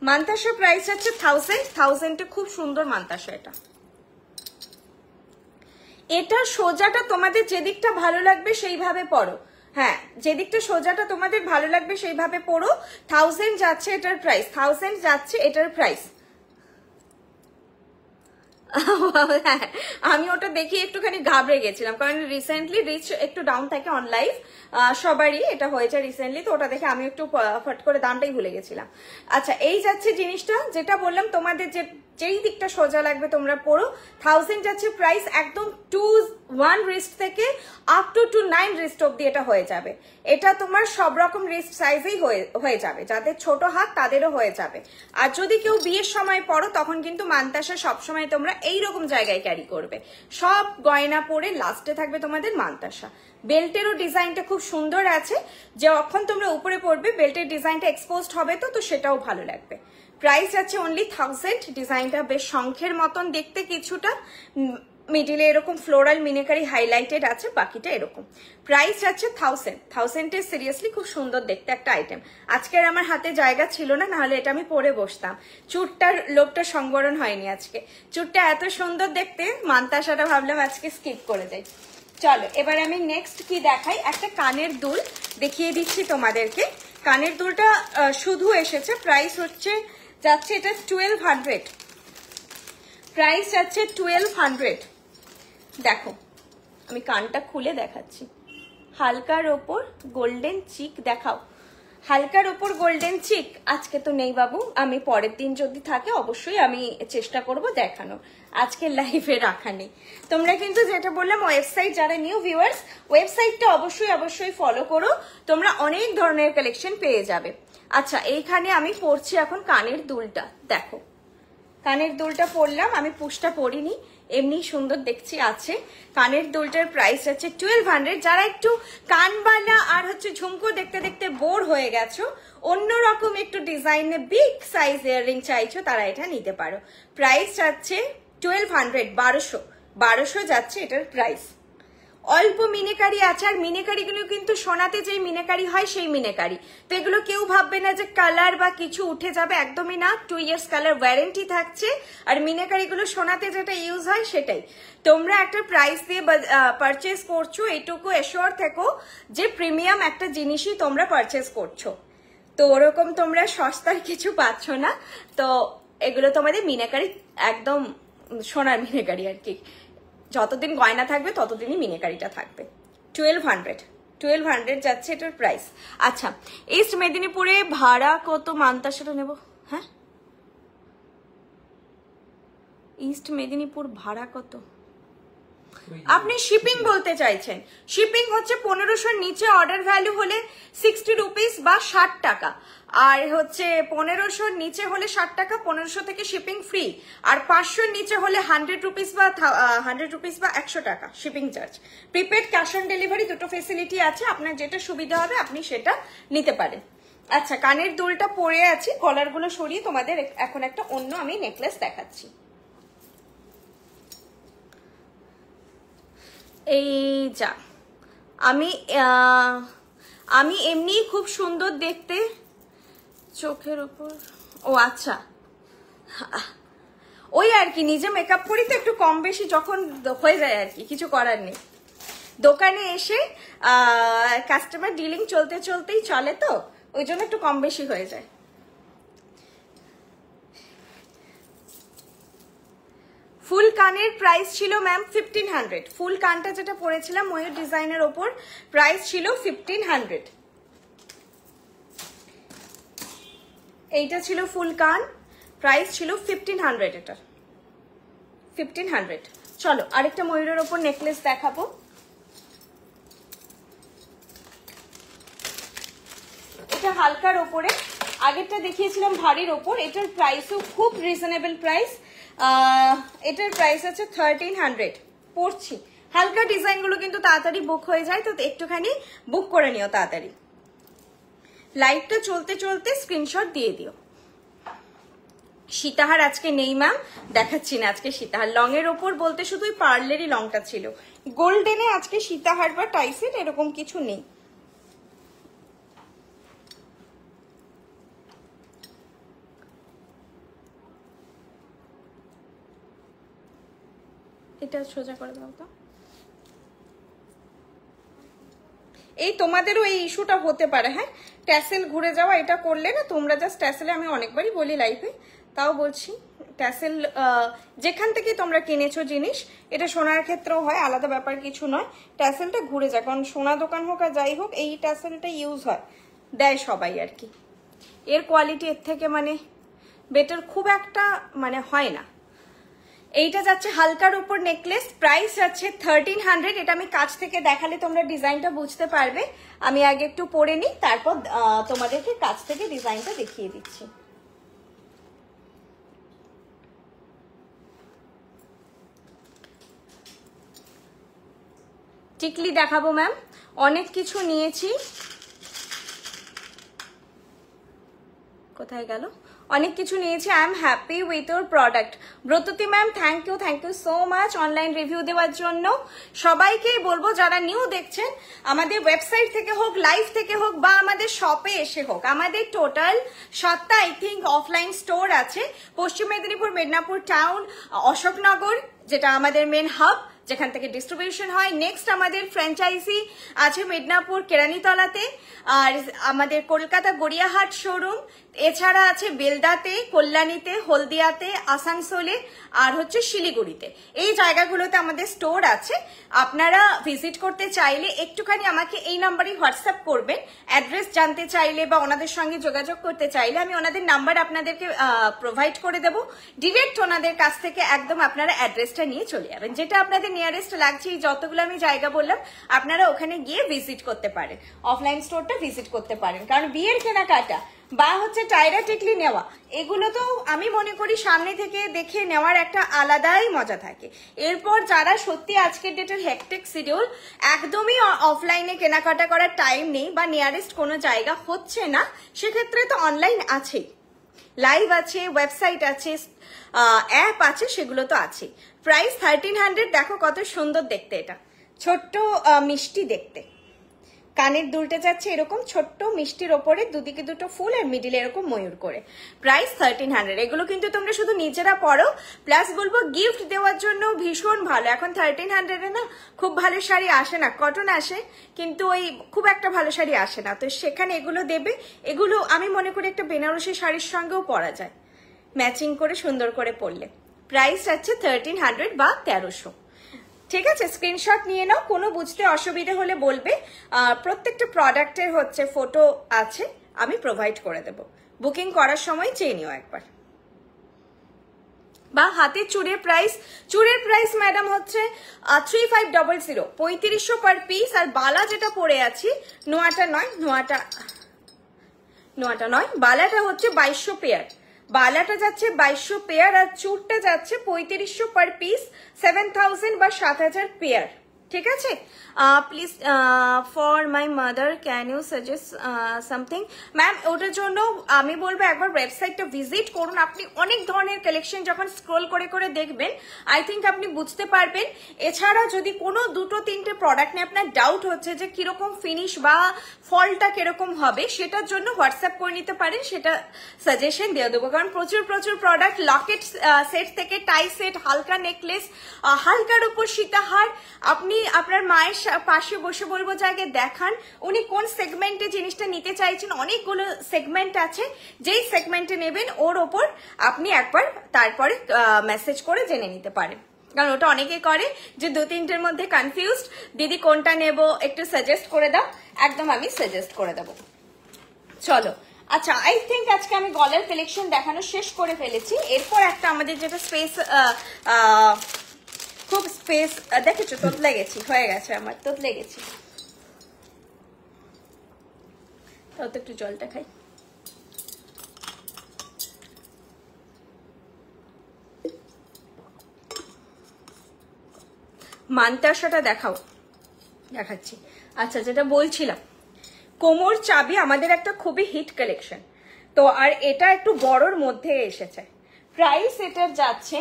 মানতাসা প্রাইস আছে 1000 খুব সুন্দর মানতাসা এটা। এটা সোজাটা তোমাদের যেদিকটা ভালো লাগবে সেইভাবে পরো, হ্যাঁ যেদিকটা সোজাটা তোমাদের ভালো লাগবে সেইভাবে পরো। 1000 যাচ্ছে এটার প্রাইস, 1000 যাচ্ছে এটার প্রাইস। আমি ওটা দেখি একটুখানি ঘাবড়ে গেছিলাম, কারণ রিসেন্টলি রিচ একটু ডাউন থাকে অন লাইভ, সবারই এটা হয়েছে রিসেন্টলি, তো ওটা দেখে আমি একটু ফট করে দামটাই ভুলে গেছিলাম। আচ্ছা, এই যাচ্ছে জিনিসটা, যেটা বললাম তোমাদের যেই দিকটা সোজা লাগবে তোমরা পড়ো। 1000 যাচ্ছে প্রাইস, একদম 2-1 রিস্ট থেকে আপ টু 9 রিস্ট অব্দি এটা হয়ে যাবে। এটা তোমার সব রকম রিস্ট সাইজেই হয়ে যাবে, যাদের ছোট হাত তাদেরও হয়ে যাবে। আর যদি কেউ বিয়ের সময় পড়ো তখন কিন্তু মানতাসা সবসময় তোমরা এইরকম জায়গায় ক্যারি করবে, সব গয়না পরে লাস্টে থাকবে তোমাদের মানতাসা। বেল্টেরও ডিজাইনটা খুব সুন্দর আছে, যখন তোমরা উপরে পড়বে বেল্টের ডিজাইনটা এক্সপোজড হবে, তো সেটাও ভালো লাগবে। প্রাইস আছে অনলি 1000। ডিজাইনটা বেশ শঙ্খের মতন দেখতে, কিছুটা মিডিলে এরকম ফ্লোরাল মিনিকারি হাইলাইটেড আছে, বাকিটা এরকম। প্রাইস আছে 1000 সিরিয়াসলি খুব সুন্দর দেখতে একটা আইটেম। আজকের আমার হাতে জায়গা ছিল না, নাহলে এটা আমি পরে বসতাম, চুটটার লোকটা সংবরণ হয়নি আজকে। চুটটা এত সুন্দর দেখতে, মানতাসাটা ভাবলাম আজকে স্কিপ করে যাই। চলো এবার আমি নেক্সট কি দেখাই, একটা কানের দুল দেখিয়ে দিচ্ছি তোমাদেরকে। কানের দুলটা শুধু এসেছে, প্রাইস হচ্ছে যাচ্ছে এটা 1200, প্রাইস যাচ্ছে 1200। দেখো আমি কানটা খুলে দেখাচ্ছি, হালকার ওপর গোল্ডেন চিক দেখাও। হালকার ওপর গোল্ডেন চিক আজকে তো নেই বাবু, আমি পরের দিন যদি থাকে অবশ্যই আমি চেষ্টা করব দেখানোর, আজকে লাইভে রাখা নেই। তোমরা কিন্তু যেটা বললাম ওয়েবসাইট, যারা নিউ ভিউয়ার্স ওয়েবসাইটটা অবশ্যই ফলো করো, তোমরা অনেক ধরনের কালেকশন পেয়ে যাবে। আচ্ছা, এইখানে আমি পরছি এখন কানের দুলটা, দেখো কানের দুলটা পরলাম, আমি পুশটা পরিনি, এমনি সুন্দর দেখছি আছে। কানের দুলটার প্রাইস আছে 1200। যারা একটু কানবালা আর হচ্ছে ঝুমকো দেখতে দেখতে বোর হয়ে গেছো, অন্যরকম একটু ডিজাইনে বিগ সাইজ ইয়াররিং চাইছো, তারা এটা নিতে পারো। প্রাইস যাচ্ছে 1200, 1200 যাচ্ছে এটার প্রাইস। অল্প মিনেকারি আছে, আর মিনেকারিগুলো কিন্তু সোনাতে যে মিনেকারি হয় সেই মিনেকারি, তো এগুলো কেউ ভাববে না যে কালার বা কিছু উঠে যাবে, একদমই না। 2 ইয়ার্স কালার ওয়ারেন্টি থাকছে, আর মিনেকারিগুলো সোনাতে যেটা ইউজ হয় সেটাই। তোমরা একটা প্রাইস দিয়ে পারচেস করছো, এইটুকু এশিওর থেকো যে প্রিমিয়াম একটা জিনিসই তোমরা পারচেস করছো, তো ওরকম তোমরা সস্তার কিছু পাচ্ছ না। তো এগুলো তোমাদের মিনেকারি, একদম সোনার মিনেকারি আর কি, যতদিন গয়না থাকবে ততদিনই মিনেকারিটা থাকবে। 1200 যাচ্ছে এটার প্রাইস। আচ্ছা, ইস্ট মেদিনীপুরে ভাড়া কত মানতা সেটা নেব। হ্যাঁ, ইস্ট মেদিনীপুর ভাড়া কত? আপনি শিপিং বলতে চাইছেন? শিপিং হচ্ছে 1500 নিচে অর্ডার ভ্যালু হলে 60 রুপিস বা 60 টাকা, আর হচ্ছে 1500 নিচে হলে 60 টাকা, 1500 থেকে শিপিং ফ্রি, আর 500 নিচে হলে 100 রুপিস বা 100 টাকা shipping charge. Prepaid cash on delivery দুটো ফেসিলিটি আছে, আপনার যেটা সুবিধা হবে আপনি সেটা নিতে পারেন। আচ্ছা, কানের দুলটা পরে আছি, কলারগুলো সরিয়ে তোমাদের এখন একটা অন্য আমি নেকলেস দেখাচ্ছি। এই যা, আমি এমনি খুব সুন্দর দেখতে, চোখের উপর, ও আচ্ছা ওই আর কি, নিজে মেকআপ করি তো একটু কম বেশি যখন হয়ে যায় আর কি, কিছু করার নেই। দোকানে এসে কাস্টমার ডিলিং চলতেই চলে, তো ওই জন্য একটু কম বেশি হয়ে যায়। ফুল কানের প্রাইস ছিল ম্যাম 1500। ফুল কানটা যেটা পরেছিলাম ময়ূর ডিজাইনের ওপর, প্রাইস ছিল 1500। এইটা ছিল ফুল কান, প্রাইস ছিল 1500, এটা 1500। চলো আরেকটা ময়ূরের ওপর নেকলেস দেখাবো। এটা হালকার ওপরে, আগেরটা দেখিয়েছিলাম ভারীর ওপর, এটার প্রাইসও খুব রিজনেবল প্রাইস। এটার প্রাইস আছে 1300। পড়ছি, হালকা ডিজাইনগুলো কিন্তু তাড়াতাড়ি বুক হয়ে যায়, তো একটুখানি বুক করে নিও তাড়াতাড়ি। লাইভটা চলতে স্ক্রিনশট দিয়ে দিও। সীতাহার আজকে নেই ম্যাম, দেখাচ্ছি না আজকে সীতাহার। লং এর ওপর বলতে শুধু পার্লেরই লংটা ছিল, গোল্ডেনে আজকে সীতাহার বা টাইসের এরকম কিছু নেই। এটা সোজা করে দাও তো। এই তোমাদেরও এই ইস্যুটা হতে পারে, হ্যাঁ, ট্যাসেল ঘুরে যাওয়া, এটা করলে না তোমরা জাস্ট ট্যাসেলে, আমি অনেকবারই বলি লাইফে, তাও বলছি, ট্যাসেল যেখান থেকে তোমরা কিনেছো জিনিস, এটা সোনার ক্ষেত্রেও হয়, আলাদা ব্যাপার কিছু নয়, ট্যাসেলটা ঘুরে যায়, কারণ সোনা দোকান হোক আর যাই হোক এই ট্যাসেলটা ইউজ হয়, দেয় সবাই আর কি। এর কোয়ালিটি এর থেকে মানে বেটার খুব একটা মানে হয় না। এইটা যাচ্ছে হালকার উপর নেকলেস, প্রাইস আছে 1300। এটা আমি কাছ থেকে দেখালে তোমরা ডিজাইনটা বুঝতে পারবে, আমি আগে একটু পরে নিই, তারপর তোমাদেরকে কাছ থেকে ডিজাইনটা দেখিয়ে দিচ্ছি। টিকলি দেখাবো ম্যাম, অনেক কিছু নিয়েছি, কোথায় গেল, অনেক কিছু নিয়েছি। I am happy with your product. Bratati ma'am thank you so much online review দেওয়ার জন্য। সবাইকে বলবো যারা নিউ দেখছেন, আমাদের ওয়েবসাইট থেকে হোক, লাইভ থেকে হোক, বা আমাদের শপে এসে হোক, আমাদের টোটাল 7টা আই থিঙ্ক অফলাইন স্টোর আছে। পশ্চিম মেদিনীপুর, মেদিনীপুর টাউন, অশোকনগর যেটা আমাদের মেন হাব, যেখান থেকে ডিস্ট্রিবিউশন হয়। নেক্সট আমাদের ফ্র্যাঞ্চাইজি আছে মেদিনীপুর কেরানীতলাতে, আর আমাদের কলকাতা গড়িয়াহাট শোরুম, এছাড়া আছে বেলদাতে, কল্যাণীতে, হলদিয়াতে, আসানসোলে আর হচ্ছে শিলিগুড়িতে। এই জায়গাগুলোতে আমাদের স্টোর আছে। আপনারা ভিজিট করতে চাইলে একটুখানি আমাকে এই নাম্বারে হোয়াটসঅ্যাপ করবেন। অ্যাড্রেস জানতে চাইলে বা ওনাদের সঙ্গে যোগাযোগ করতে চাইলে আমি ওনাদের নাম্বার আপনাদেরকে প্রোভাইড করে দেবো। ডিরেক্ট ওনাদের কাছ থেকে একদম আপনারা অ্যাড্রেসটা নিয়ে চলে যাবেন, যেটা আপনাদের নিয়ারেস্ট লাগছে। যতগুলো আমি জায়গা বললাম আপনারা ওখানে গিয়ে ভিজিট করতে পারেন, অফলাইন স্টোরটা ভিজিট করতে পারেন। কারণ বিয়ের কেনাকাটা বা হচ্ছে টায়রা টিকলি নেওয়া, এগুলো তো আমি মনে করি সামনে থেকে দেখে নেওয়ার একটা আলাদাই মজা থাকে। এরপর যারা সত্যি আজকের ডেটের হেক্টিক শিডিউল, একদমই অফলাইনে কেনাকাটা করার টাইম নেই বা নিয়ারেস্ট কোনো জায়গা হচ্ছে না, সেক্ষেত্রে তো অনলাইন আছেই, লাইভ আছে, ওয়েবসাইট আছে, অ্যাপ আছে, সেগুলো তো আছে। প্রাইস 1300। দেখো কত সুন্দর দেখতে, এটা ছোট্ট মিষ্টি দেখতে, কানের দুলটে যাচ্ছে এরকম ছোট্ট মিষ্টির ওপরে, দুদিকে দুটো ফুল আর মিডিলে এরকম ময়ূর করে। প্রাইস 1300। এগুলো কিন্তু তোমরা শুধু নিজেরা পরো, প্লাস বলবো গিফট দেওয়ার জন্য ভীষণ ভালো। এখন 1300 না খুব ভালো শাড়ি আসে না, কটন আসে কিন্তু ওই খুব একটা ভালো শাড়ি আসে না, তো সেখানে এগুলো দেবে। এগুলো আমি মনে করি একটা বেনারসি শাড়ির সঙ্গেও পরা যায়, ম্যাচিং করে সুন্দর করে পরলে। প্রাইস আছে 1300 বা 1300। ঠিক আছে, স্ক্রিনশট নিয়ে নাও, কোনো বুঝতে অসুবিধা হলে বলবে। প্রত্যেকটা প্রোডাক্টের হচ্ছে ফটো আছে, আমি প্রোভাইড করে দেব। বুকিং করার সময় চেয়ে নিও একবার। বা হাতে চুড়ের প্রাইস ম্যাডাম হচ্ছে 3500, 3500 পার পিস। আর বালা যেটা পরে আছি, নোয়াটা নয়, বালাটা হচ্ছে 2200 পেয়ার। বালাটা যাচ্ছে 2200 পেয়ার আর চুরটা যাচ্ছে 3500 পার পিস, 7000 বা 7000 পেয়ার। ঠিক আছে, please for my mother can you suggest something. Ma'am ওটার জন্য আমি বলবো একবার ওয়েবসাইটটা ভিজিট করুন। আপনি অনেক ধরনের কালেকশন যখন স্ক্রোল করে করে দেখবেন, আই থিঙ্ক আপনি বুঝতে পারবেন। এছাড়া যদি কোনো দুটো তিনটে প্রোডাক্ট নিয়ে আপনার ডাউট হচ্ছে যে কিরকম ফিনিশ বা ফলটা কিরকম হবে, সেটার জন্য হোয়াটসঅ্যাপ করে নিতে পারেন, সেটা সাজেশন দিয়ে দেবো। কারণ প্রচুর প্রোডাক্ট, লকেট সেট থেকে টাই সেট, হালকা নেকলেস, হালকার উপর সীতাহার, আপনি আপনার মায়ের পাশে বসে বলবো যে আগে দেখান উনি কোন সেগমেন্টে জিনিসটা নিতে চাইছেন। অনেকগুলো সেগমেন্ট আছে, যেই সেগমেন্টে নেবেন ওর ওপর আপনি একবার তারপরে মেসেজ করে জেনে নিতে পারেন। কারণ ওটা অনেকে করে যে দু তিনটের মধ্যে কনফিউজড, দিদি কোনটা নেব একটু সাজেস্ট করে দাও, একদম আমি সাজেস্ট করে দেবো। চলো, আচ্ছা আই থিঙ্ক আজকে আমি গলার কালেকশন দেখানো শেষ করে ফেলেছি। এরপর একটা আমাদের যেটা স্পেস, খুব স্পেস, দেখেছো তোতলে গেছি, হয়ে গেছে আমার, তোতলে গেছি। তাও তো একটু জলটা খাই। মান্তাসাটা দেখাচ্ছি। আচ্ছা, যেটা বলছিলাম, কোমর চাবি আমাদের একটা খুবই হিট কালেকশন তো, আর এটা একটু বড়র মধ্যে এসেছে। প্রাইস এটার যাচ্ছে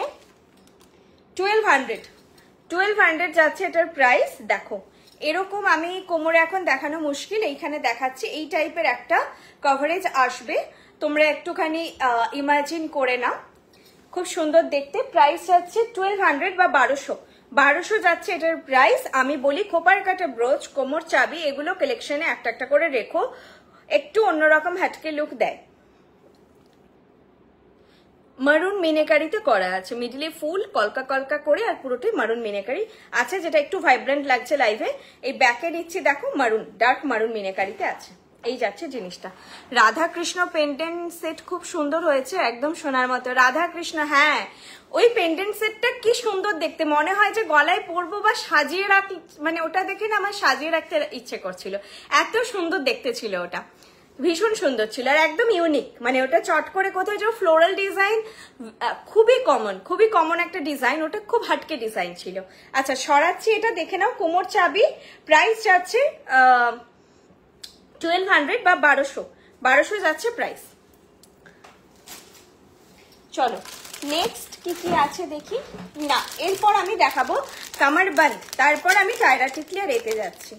1200 যাচ্ছে এটার প্রাইস। দেখো এরকম, আমি কোমরে এখন দেখানো মুশকিল, এইখানে দেখাচ্ছি, এই টাইপের একটা কভারেজ আসবে, তোমরা একটুখানি ইমাজিন করে নাও, খুব সুন্দর দেখতে। প্রাইস যাচ্ছে 1200 বা 1200 যাচ্ছে এটার প্রাইস। আমি বলি খোপার কাটা ব্রোচ, কোমর চাবি, এগুলো কালেকশনে একটা একটা করে রেখো, একটু অন্যরকম হ্যাটকে লুক দেয়। মারুন মিনেকারিতে করা আছে, মিডলে ফুল কলকা কলকা করে, আর পুরোটাই মারুন মিনেকারি আছে, যেটা একটু ভাইব্রেন্ট লাগছে লাইভে। এই ব্যাকে নিচ্ছি, দেখো মারুন, ডার্ক মারুন মিনেকারিতে আছে। এই যাচ্ছে জিনিসটা। রাধা কৃষ্ণ পেন্ডেন্ট সেট খুব সুন্দর হয়েছে, একদম সোনার মতো। রাধা কৃষ্ণ, হ্যাঁ ওই পেন্ডেন্ট সেটটা কি সুন্দর দেখতে, মনে হয় যে গলায় পরবো বা সাজিয়ে রাখ, মানে ওটা দেখে না আমার সাজিয়ে রাখতে ইচ্ছে করছিল, এত সুন্দর দেখতে ছিল ওটা, ভীষণ সুন্দর ছিল আর একদম ইউনিক। মানে ওটা চট করে কোথাও যে ফ্লোরাল ডিজাইন, খুবই কমন একটা ডিজাইন, ওটা খুব হাটকে ডিজাইন ছিল। আচ্ছা সরাচ্ছি, এটা দেখে নাও, কোমর চাবি, প্রাইস যাচ্ছে 1200 বা 1200 যাচ্ছে প্রাইস। চলো নেক্সট কি কি আছে দেখি। না, এরপর আমি দেখাবো কামারবান্দ, তারপর আমি টায়রা টিকলি আর এতে যাচ্ছি।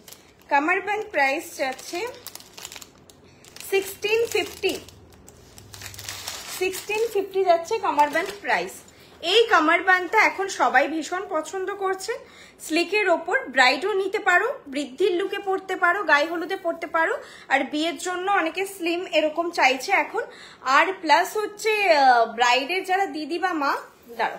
কামারবান্দ প্রাইস যাচ্ছে 1650 যাচ্ছে কামারবান্দ প্রাইস। এই কামারবানটা এখন সবাই ভীষণ পছন্দ করছেন। স্লিকের ওপর ব্রাইডও নিতে পারো, বৃদ্ধির লুকে পরতে পারো, গায়ে হলুদে পরতে পারো, আর বিয়ের জন্য অনেকে স্লিম এরকম চাইছে এখন। আর প্লাস হচ্ছে ব্রাইডের যারা দিদি বা মা দাঁড়ো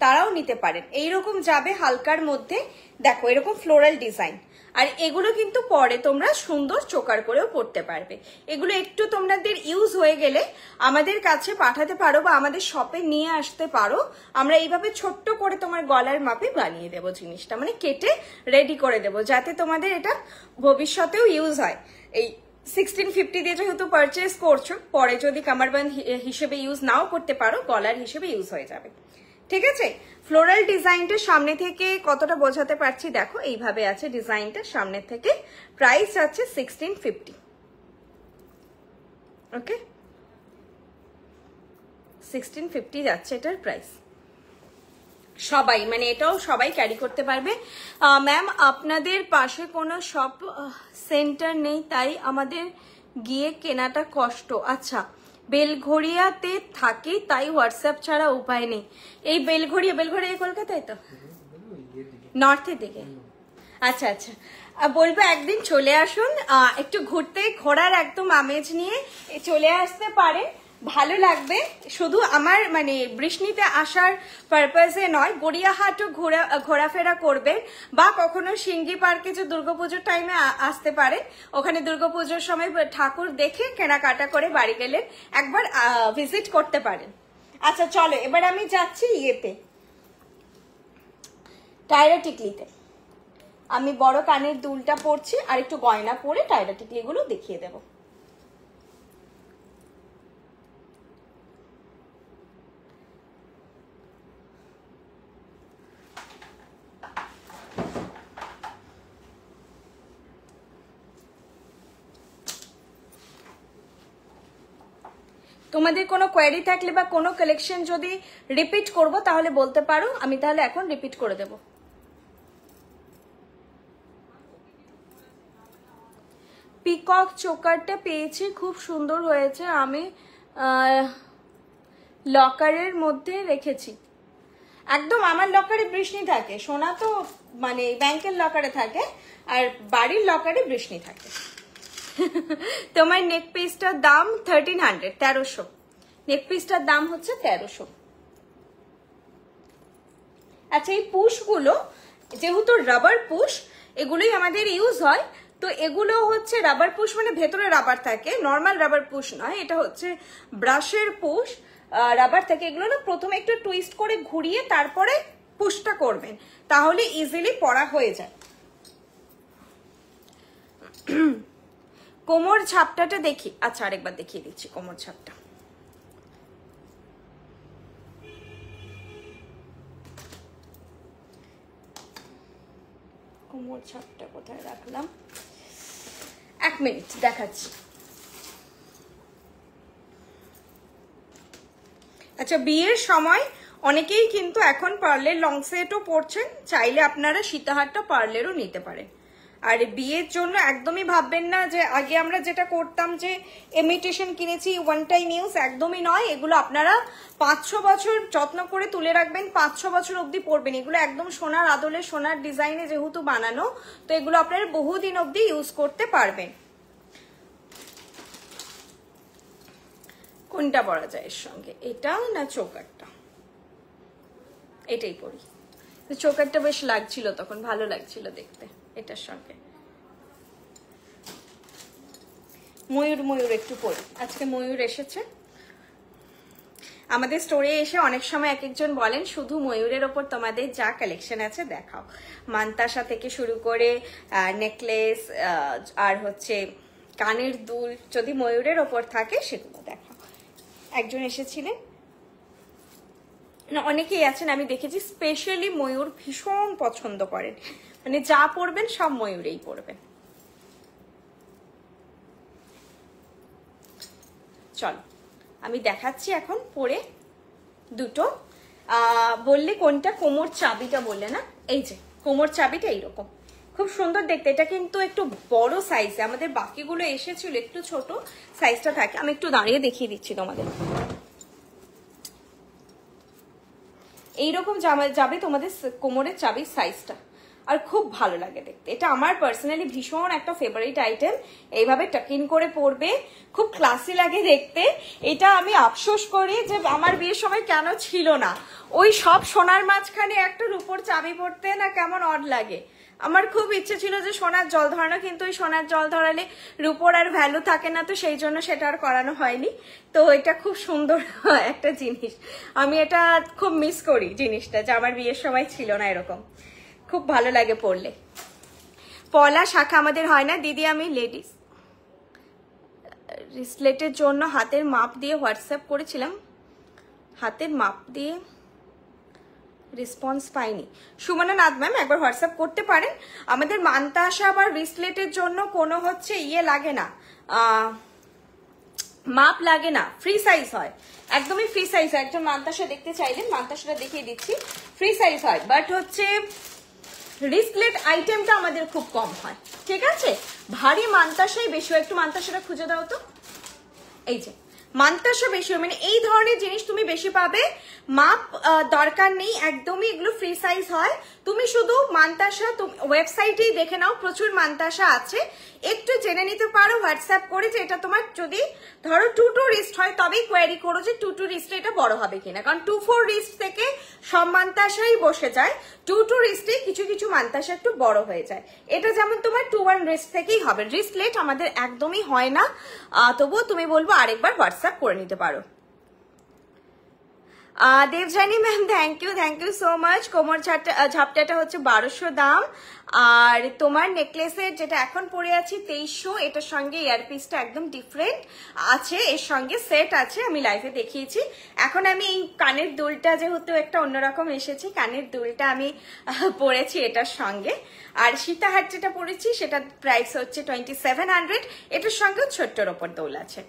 তারাও নিতে পারেন। এইরকম যাবে হালকার মধ্যে, দেখো এরকম ফ্লোরাল ডিজাইন। আর এগুলো কিন্তু পরে তোমরা সুন্দর চোকার করেও পরতে পারবে। এগুলো একটু তোমাদের ইউজ হয়ে গেলে আমাদের কাছে পাঠাতে পারো বা আমাদের শপে নিয়ে আসতে পারো। আমরা এইভাবে ছোট্ট করে তোমার গলার মাপে বানিয়ে দেবো জিনিসটা, মানে কেটে রেডি করে দেবো, যাতে তোমাদের এটা ভবিষ্যতেও ইউজ হয়। এই 1650 দিয়ে যেহেতু পারচেস করছো, পরে যদি কামারবান্দ হিসেবে ইউজ নাও করতে পারো, গলার হিসেবে ইউজ হয়ে যাবে। ঠিক আছে, ফ্লোরাল ডিজাইনটা সামনে থেকে কতটা বোঝাতে পারছি দেখো, এইভাবে আছে ডিজাইনটা সামনে থেকে। প্রাইস আছে 1650। ওকে, 1650 যাচ্ছে এটার প্রাইস। সবাই মানে এটাও সবাই ক্যারি করতে পারবে। ম্যাম আপনাদের পাশে কোনো শপ সেন্টার নেই, তাই আমাদের গিয়ে কেনাটা কষ্ট। আচ্ছা, বেলঘড়িয়াতে থাকি, তাই হোয়াটসঅ্যাপ ছাড়া উপায় নেই। এই বেলঘড়িয়া কলকাতায় তো নর্থের দিকে। আচ্ছা আচ্ছা, বলবো একদিন চলে আসুন, একটু ঘোরার একদম আমেজ নিয়ে চলে আসতে পারে, ভালো লাগবে। শুধু আমার মানে বৃষ্ণিতে আসার পারপাসে নয়, গড়িয়াহাটও ঘোরাফেরা করবেন, বা কখনো সিঙ্গি পার্কে যে দুর্গাপুজোর টাইমে আসতে পারে, ওখানে দুর্গাপুজোর সময় ঠাকুর দেখে কেনাকাটা করে বাড়ি গেলেন, একবার ভিজিট করতে পারেন। আচ্ছা চলো, এবার আমি যাচ্ছি ইয়েতে, টায়রা টিকলিতে। আমি বড় কানের দুলটা পরছি, আর একটু গয়না পরে টায়রা টিকলিগুলো দেখিয়ে দেবো। তোমাদের কোনো কোয়েরি থাকলে বা কোনো কালেকশন যদি রিপিট করব তাহলে বলতে পারো, আমি তাহলে এখন রিপিট করে দেব। পিকক চোকারটা পেয়েছি, খুব সুন্দর হয়েছে, আমি লকারের মধ্যে রেখেছি। একদম আমার লকারে বৃষ্ণি থাকে, সোনা তো মানে ব্যাংকের লকারে থাকে, আর বাড়ির লকারে বৃষ্ণি থাকে। তোমার নেক পিসটার দাম 1300, 1300। নেক পিসটার দাম হচ্ছে 1300। আচ্ছা, এই পুশগুলো যেহেতু রাবার পুশ, এগুলোই আমাদের ইউজ হয়, তো এগুলো হচ্ছে রাবার পুশ, মানে ভেতরে রাবার থাকে, নর্মাল রাবার পুশ নয়, এটা হচ্ছে ব্রাশের পুশ, রাবার থাকে। এগুলো না প্রথমে একটু টুইস্ট করে ঘুরিয়ে তারপরে পুশটা করবেন, তাহলে ইজিলি পরা হয়ে যায়। কোমর ছাপটাটা দেখি, আচ্ছা আরেকবার দেখিয়ে দিচ্ছি কোমর ছাপটা। কোমর ছাপটা কোথায় রাখলাম, 1 মিনিট দেখাচ্ছি। আচ্ছা, বিয়ের সময় অনেকেই কিন্তু এখন পার্লের লং সেটও পরছেন, চাইলে আপনারা সীতাহারটা পার্লেরও নিতে পারেন। আর বিয়ের জন্য একদমই ভাববেন না যে আগে আমরা যেটা করতাম যে ইমিটেশন কিনেছি ওয়ান টাইম ইউজ, একদমই নয়। এগুলো আপনারা 500 বছর যত্ন করে তুলে রাখবেন, 500 বছর অবধি পরবেন। এগুলো একদম সোনার আদলে, সোনার ডিজাইনে যেহেতু বানানো, তো এগুলো আপনারা বহুদিন অবধি ইউজ করতে পারবেন। কোনটা পরা যায় এর সঙ্গে, এটা না চোকারটা? এটাই পরি। চোকারটা বেশ লাগছিল তখন, ভালো লাগছিল দেখতে এটার সঙ্গে। ময়ূর একটু পরি, আজকে ময়ূর এসেছে আমাদের স্টোরে এসে। অনেক সময় এক একজন বলেন শুধু ময়ূরের ওপর তোমাদের যা কালেকশন আছে দেখাও, মান্তাসা থেকে শুরু করে নেকলেস আর হচ্ছে কানের দুল, যদি ময়ূরের ওপর থাকে সেগুলো দেখাও। একজন এসেছিলেন, অনেকেই আছেন আমি দেখেছি স্পেশালি ময়ূর ভীষণ পছন্দ করেন, মানে যা পরবেন সব ময়ূরেই পরবেন। চলো আমি দেখাচ্ছি এখন পরে দুটো। বললে কোনটা? কোমর চাবিটা বললে না? এই যে কোমর চাবিটা এইরকম, খুব সুন্দর দেখতে। এটা কিন্তু একটু বড় সাইজে, আমাদের বাকিগুলো এসেছিল একটু ছোট সাইজটা থাকে। আমি একটু দাঁড়িয়ে দেখিয়ে দিচ্ছি তোমাদের। এইরকম যাবে তোমাদের কোমরের চাবির সাইজটা, আর খুব ভালো লাগে দেখতে। এটা আমার পার্সোনালি ভীষণ একটা ফেভারিট আইটেম। এইভাবে টাকিন করে পরবে, খুব ক্লাসি লাগে দেখতে। এটা আমি আফসোস করি যে আমার বিয়ের সময় কেন ছিল না। ওই সব সোনার মাঝখানে একটা রূপোর চাবি পরতে না কেমন অড লাগে। আমার খুব ইচ্ছে ছিল যে সোনার জল ধরানো, কিন্তু ওই সোনার জল ধরালে রূপোর আর ভ্যালু থাকে না, তো সেই জন্য সেটা আর করানো হয়নি। তো এটা খুব সুন্দর একটা জিনিস, আমি এটা খুব মিস করি জিনিসটা, যে আমার বিয়ের সময় ছিল না এরকম। খুব ভালো লাগে পরলে। পলা শাখা আমাদের হয় না দিদি। আমি লেডিস রিসলেটের জন্য হাতের মাপ দিয়ে হোয়াটসঅ্যাপ করেছিলাম, হাতের মাপ দিয়ে রেসপন্স পাইনি। সুমনা নাথ ম্যাম একবার হোয়াটসঅ্যাপ করতে পারেন। আমাদের মান্তাসা বা রিসলেটের জন্য কোনো হচ্ছে ইয়ে লাগে না, মাপ লাগে না, ফ্রি সাইজ হয়, একদমই ফ্রি সাইজ হয়। একজন মান্তাসা দেখতে চাইলেন, মান্তাসাটা দেখিয়ে দিচ্ছি, ফ্রি সাইজ হয়। বাট হচ্ছে রিসলেট আইটেমটা আমাদের খুব কম হয়, ঠিক আছে? ভারী মান্তাসাই বেশি হয়। একটু মান্তাসাটা খুঁজে দাও তো। এই যে মান্তাসা বেশি, মানে এই ধরনের জিনিস তুমি বেশি পাবে। মাপ দরকার নেই, একদমই এগুলো ফ্রি সাইজ হয়। তুমি শুধু মান্তাসা ওয়েবসাইটেই দেখে নাও, প্রচুর মান্তাসা আছে, একটু জেনে নিতে পারো হোয়াটসঅ্যাপ করে যে এটা তোমার যদি ধরো 2-2 রিস্ট হয় তবেই কোয়ারি করো যে 2-2 রিস্টে এটা বড় হবে কিনা, কারণ 2-4 রিস্ট থেকে সব মান্তাসাই বসে যায়, 2-2 রিস্টে কিছু কিছু মান্তাসা একটু বড় হয়ে যায়। এটা যেমন তোমার 2-1 রিস্ট থেকেই হবে, রিস্টলেট আমাদের একদমই হয় না। তবুও তুমি বলবো আরেকবার হোয়াটসঅ্যাপ করে নিতে পারো। Debjani ma'am thank you so much. কোমর ঝাপটাটা হচ্ছে 1200 দাম, আর তোমার নেকলেসের যেটা এখন পরে আছি 2300, এটার সঙ্গে ইয়ারপিসটা একদম ডিফারেন্ট আছে, এর সঙ্গে সেট আছে, আমি লাইভে দেখিয়েছি। এখন আমি এই কানের দুলটা যেহেতু একটা অন্যরকম এসেছে, কানের দুলটা আমি পরেছি এটার সঙ্গে। আর সীতাহার যেটা পরেছি সেটা প্রাইস হচ্ছে 2700, এটার সঙ্গে ছোট্টর ওপর দোল আছে।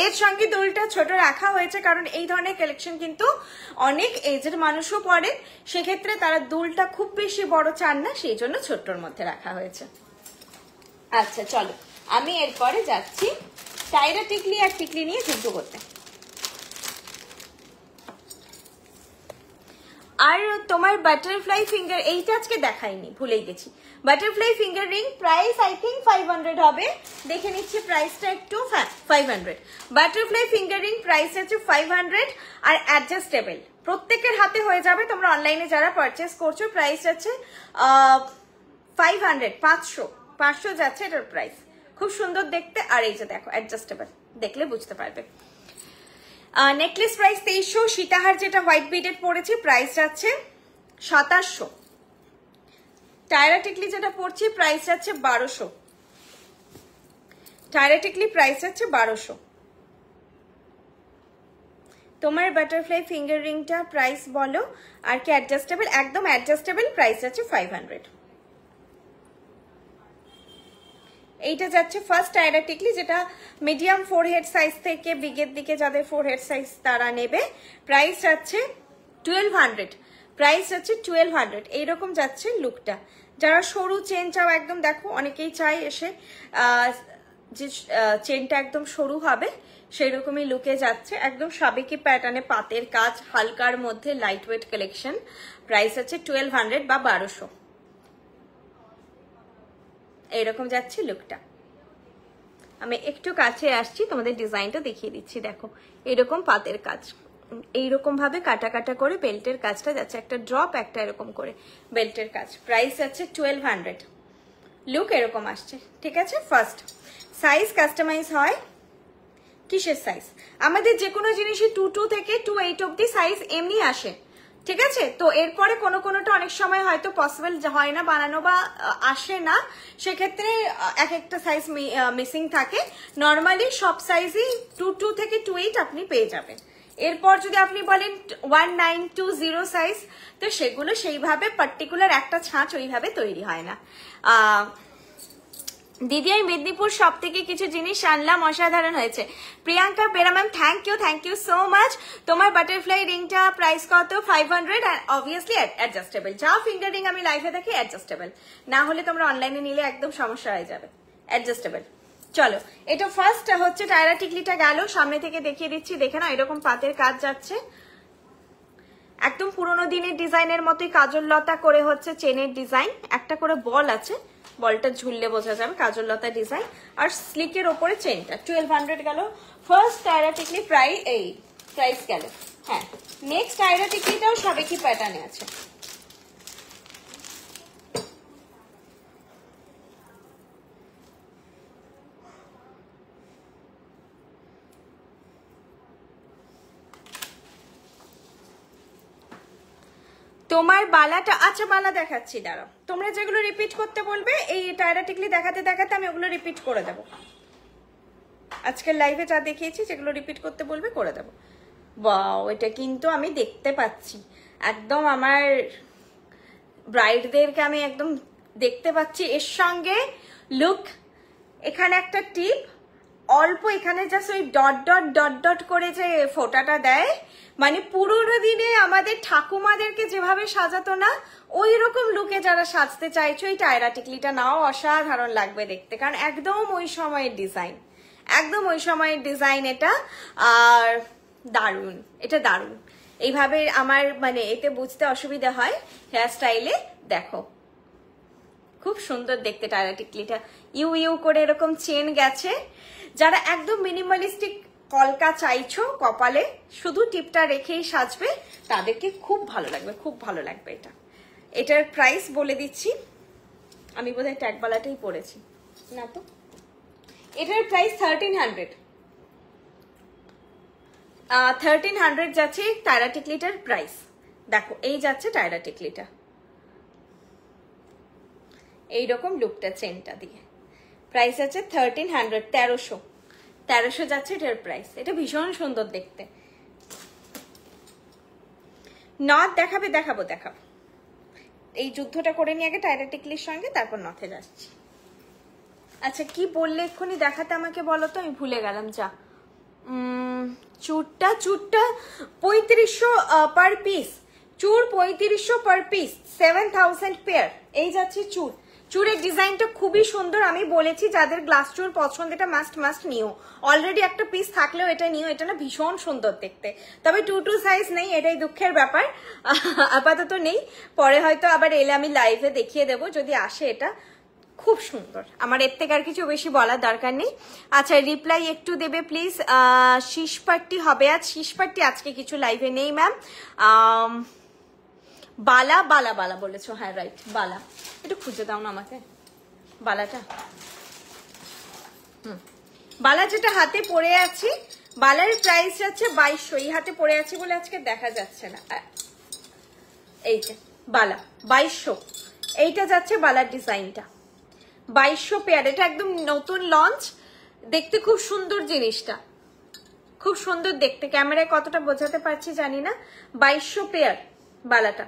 এর সঙ্গে দোলটা ছোট রাখা হয়েছে কারণ এই ধরনের কালেকশন কিন্তু অনেক এজের মানুষও পরে, সেক্ষেত্রে তারা দুলটা খুব বেশি বড় চান না, সেই জন্য ছোট্টর মধ্যে রাখা হয়েছে। আচ্ছা চলো, আমি এরপরে যাচ্ছি টাইরা টিকলি আর টিকলি নিয়ে যুদ্ধ করতে। আর তোমার বাটারফ্লাই ফিঙ্গার, এইটা আজকে দেখাইনি, ভুলেই গেছি। Butterfly finger ring price I think 500 হবে, দেখে নিচ্ছি প্রাইসটা একটু। 500 বাটারফ্লাই ফিঙ্গার রিং প্রাইস আছে 500, আর অ্যাডজাস্টেবল, প্রত্যেকের হাতে হয়ে যাবে। তোমরা অনলাইনে যারা পারচেস করছো প্রাইস আছে 500, 500 যাচ্ছে এটার প্রাইস। খুব সুন্দর দেখতে, আর এই যে দেখো অ্যাডজাস্টেবল, দেখলে বুঝতে পারবে। নেকলেস প্রাইস 2300, সীতাহার যেটা হোয়াইট বিডেড পড়েছে প্রাইস যাচ্ছে 2700, টায়রা টিকলি যেটা পড়ছি প্রাইস যাচ্ছে 1200, টায়রা টিকলি প্রাইস যাচ্ছে 1200। তোমার বাটারফ্লাই ফিঙ্গার রিংটা প্রাইস বলো, আর কি অ্যাডজাস্টেবল? একদম অ্যাডজাস্টেবল, প্রাইস যাচ্ছে 500। এইটা যাচ্ছে ফার্স্ট টায়রা টিকলি, যেটা মিডিয়াম ফোরহেড সাইজ থেকে বিগের দিকে যাদের ফোরহেড সাইজ তারা নেবে। প্রাইস যাচ্ছে 1200, প্রাইস যাচ্ছে 1200। এইরকম যাচ্ছে লুকটা। যারা সরু চেন চাও, একদম দেখো অনেকেই চাই এসে যে চেনটা একদম সরু হবে, সেই রকমই লুকে যাচ্ছে, একদম সাবেকি প্যাটার্নে পাতের কাজ, হালকার মধ্যে লাইট ওয়েট কালেকশন। প্রাইস আছে 1200 বা 1200, এইরকম যাচ্ছে লুকটা। আমি একটু কাছে আসছি, তোমাদের ডিজাইনটা দেখিয়ে দিচ্ছি। দেখো এরকম পাতের কাজ, এইরকম ভাবে কাটা কাটা করে বেল্টের কাজটা যাচ্ছে, একটা ড্রপ একটা এরকম করে বেল্টের কাজ। প্রাইস আছে 1200, লুক এরকম আসছে, ঠিক আছে? ফার্স্ট সাইজ কাস্টমাইজ হয়। কিসের সাইজ? আমাদের যে কোনো জিনিসই 22 থেকে 28 অব্দি সাইজ এমনি আসে, ঠিক আছে? তো এরপরে কোনোটা অনেক সময় হয়তো পসিবল হয় না বানানো বা আসে না, সেক্ষেত্রে এক একটা সাইজ মিসিং থাকে। নর্মালি সব সাইজই 22 থেকে 28 আপনি পেয়ে যাবেন। এরপর যদি আপনি বলেন 1920 সাইজ, তো সেগুলো সেইভাবে পার্টিকুলার একটা ছাঁচ ওইভাবে তৈরি হয় না। দিদি আমি মেদিনীপুর সব থেকে কিছু জিনিস আনলাম, অসাধারণ হয়েছে। Priyanka Bera ma'am thank you so much. তোমার বাটারফ্লাই রিংটা প্রাইস কত? 500, আর অবভিয়াসলি অ্যাডজাস্টেবল। যা ফিঙ্গার রিং আমি লাইভে দেখি অ্যাডজাস্টেবল, না হলে তোমরা অনলাইনে নিলে একদম সমস্যা হয়ে যাবে। অ্যাডজাস্টেবল। চলো, এটা ফার্স্ট হচ্ছে টায়রা টিকলিটা গেল, সামনে থেকে দেখিয়ে দিচ্ছি, দেখে না এরকম পাতের কাজ যাচ্ছে, একদম পুরোনো দিনের ডিজাইনের মতোই কাজল লতা করে হচ্ছে চেনের ডিজাইন, একটা করে বল আছে, বলটা ঝুললে বোঝা যাবে কাজল লতা ডিজাইন, আর স্লিকের ওপরে চেনটা। 1200 গেল ফার্স্ট টায়রা টিকলি প্রাইস গেল। হ্যাঁ, নেক্সট টায়রা টিকলিটাও সাবেকি প্যাটার্নে আছে। তোমার বালাটা, আচ্ছা বালা দেখাচ্ছি, দাঁড়াও। তোমরা যেগুলো রিপিট করতে বলবে এই টায়রা টিকলি দেখাতে দেখাতে আমি ওগুলো রিপিট করে দেবো। আজকের লাইভে যা দেখিয়েছি যেগুলো রিপিট করতে বলবে করে দেবো। ওয়াও, এটা কিন্তু আমি দেখতে পাচ্ছি, একদম আমার ব্রাইডদেরকে আমি একদম দেখতে পাচ্ছি। এর সঙ্গে লুক, এখানে একটা টিপ, অল্প এখানে জাস্ট ওই ডট ডট ডট ডট করে যে ফোঁটাটা দেয়, মানে পুরোনো দিনে আমাদের ঠাকুমাদেরকে যেভাবে সাজাতো না, ওই রকম লুকে যারা সাজতে চাইছো এই টায়রা টিকলিটা নাও, অসাধারণ লাগবে দেখতে, কারণ একদম ওই সময়ের ডিজাইন, একদম ওই সময়ের ডিজাইন এটা। আর দারুণ, এটা দারুণ। এইভাবে আমার মানে এতে বুঝতে অসুবিধা হয় হেয়ার স্টাইলে, দেখো খুব সুন্দর দেখতে টায়রা টিকলিটা, ইউ ইউ করে এরকম চেন গেছে। যারা একদম মিনিমালিস্টিক কলকা চাইছো কপালে, শুধু টিপটা রেখেই সাজবে, তাদেরকে খুব ভালো লাগবে, খুব ভালো লাগবে এটা। এটার প্রাইস বলে দিচ্ছি, আমি বোধহয় ট্যাগবালাটাই পড়েছি না তো। এটার প্রাইস 1300 যাচ্ছে টায়রা টিকলিটার প্রাইস। দেখো এই যাচ্ছে টায়রা টিকলিটা, এইরকম লুকটা চেনটা দিয়ে, প্রাইস আছে 1300, 1300 যাচ্ছে এটার প্রাইস। এটা ভীষণ সুন্দর দেখতে। নথ দেখাবে? দেখাবো। এই যুদ্ধটা করে নিয়ে আগে টায়রা টিকলির সঙ্গে, তারপর নথে যাচ্ছি। আচ্ছা কি বললে এক্ষুনি দেখাতে আমাকে বলো তো, আমি ভুলে গেলাম। যা চুরটা 3500 পার পিস, চুর 3500 পার পিস, 7000 পেয়ার। এই যাচ্ছে চুর। চুরের ডিজাইনটা খুবই সুন্দর, আমি বলেছি যাদের গ্লাস চুর পছন্দ এটা মাস্ট নিও। অলরেডি একটা পিস থাকলেও এটা নিও, এটা না ভীষণ সুন্দর দেখতে। তবে 2 সাইজ নেই, এটাই দুঃখের ব্যাপার, আপাতত নেই। পরে হয়তো আবার এলে আমি লাইভে দেখিয়ে দেবো যদি আসে। এটা খুব সুন্দর, আমার এর থেকে আর কিছু বেশি বলার দরকার নেই। আচ্ছা রিপ্লাই একটু দেবে প্লিজ। শীষ পাট্টি হবে আজ, শীষ পাট্টি আজকে কিছু লাইভে নেই ম্যাম। বালা বলেছো, হ্যাঁ রাইট, বালা। একটু খুঁজে দাও না আমাকে বালাটা। বালা যেটা হাতে পরে আছি, বালার প্রাইস যাচ্ছে 2200। এই হাতে পরে আছি বলে আজকে দেখা যাচ্ছে না। এই যে বালা 2200, এইটা যাচ্ছে বালার ডিজাইনটা 2200 পেয়ার। এটা একদম নতুন লঞ্চ, দেখতে খুব সুন্দর জিনিসটা, খুব সুন্দর দেখতে। ক্যামেরায় কতটা বোঝাতে পারছি জানি না। 2200 পেয়ার বালাটা,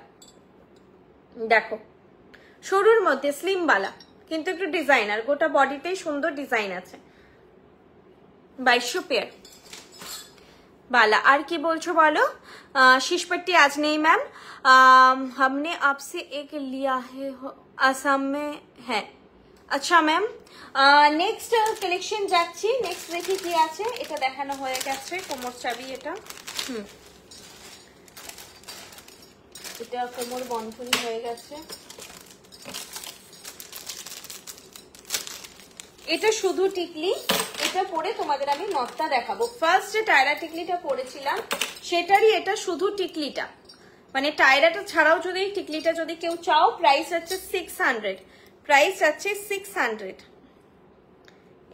দেখো সরুর মধ্যে স্লিম বালা, কিন্তু একটু ডিজাইনার, গোটা বডিতেই সুন্দর ডিজাইন আছে। 2200 পেয়ার बाला। আর কি বলছো বলো? शीश पट्टी आज नहीं मैम, हमने आपसे एक लिया है, आसाम में है। আচ্ছা ম্যাম, নেক্সট কালেকশন যাচ্ছি। নেক্সট দেখি কি আছে। এটা দেখানো হয়ে গেছে, কোমর চাবি। এটা এটা কোমর বন্ধনী হয়ে গেছে। এটা শুধু টিকলি, এটা পরে তোমাদের আমি নথটা দেখাবো। ফার্স্ট যে টায়রা টিকলিটা পরেছিলাম সেটারই এটা শুধু টিকলিটা, মানে টায়রাটা ছাড়াও যদি টিকলিটা যদি কেউ চাও, প্রাইস আছে 600, প্রাইস আছে 600।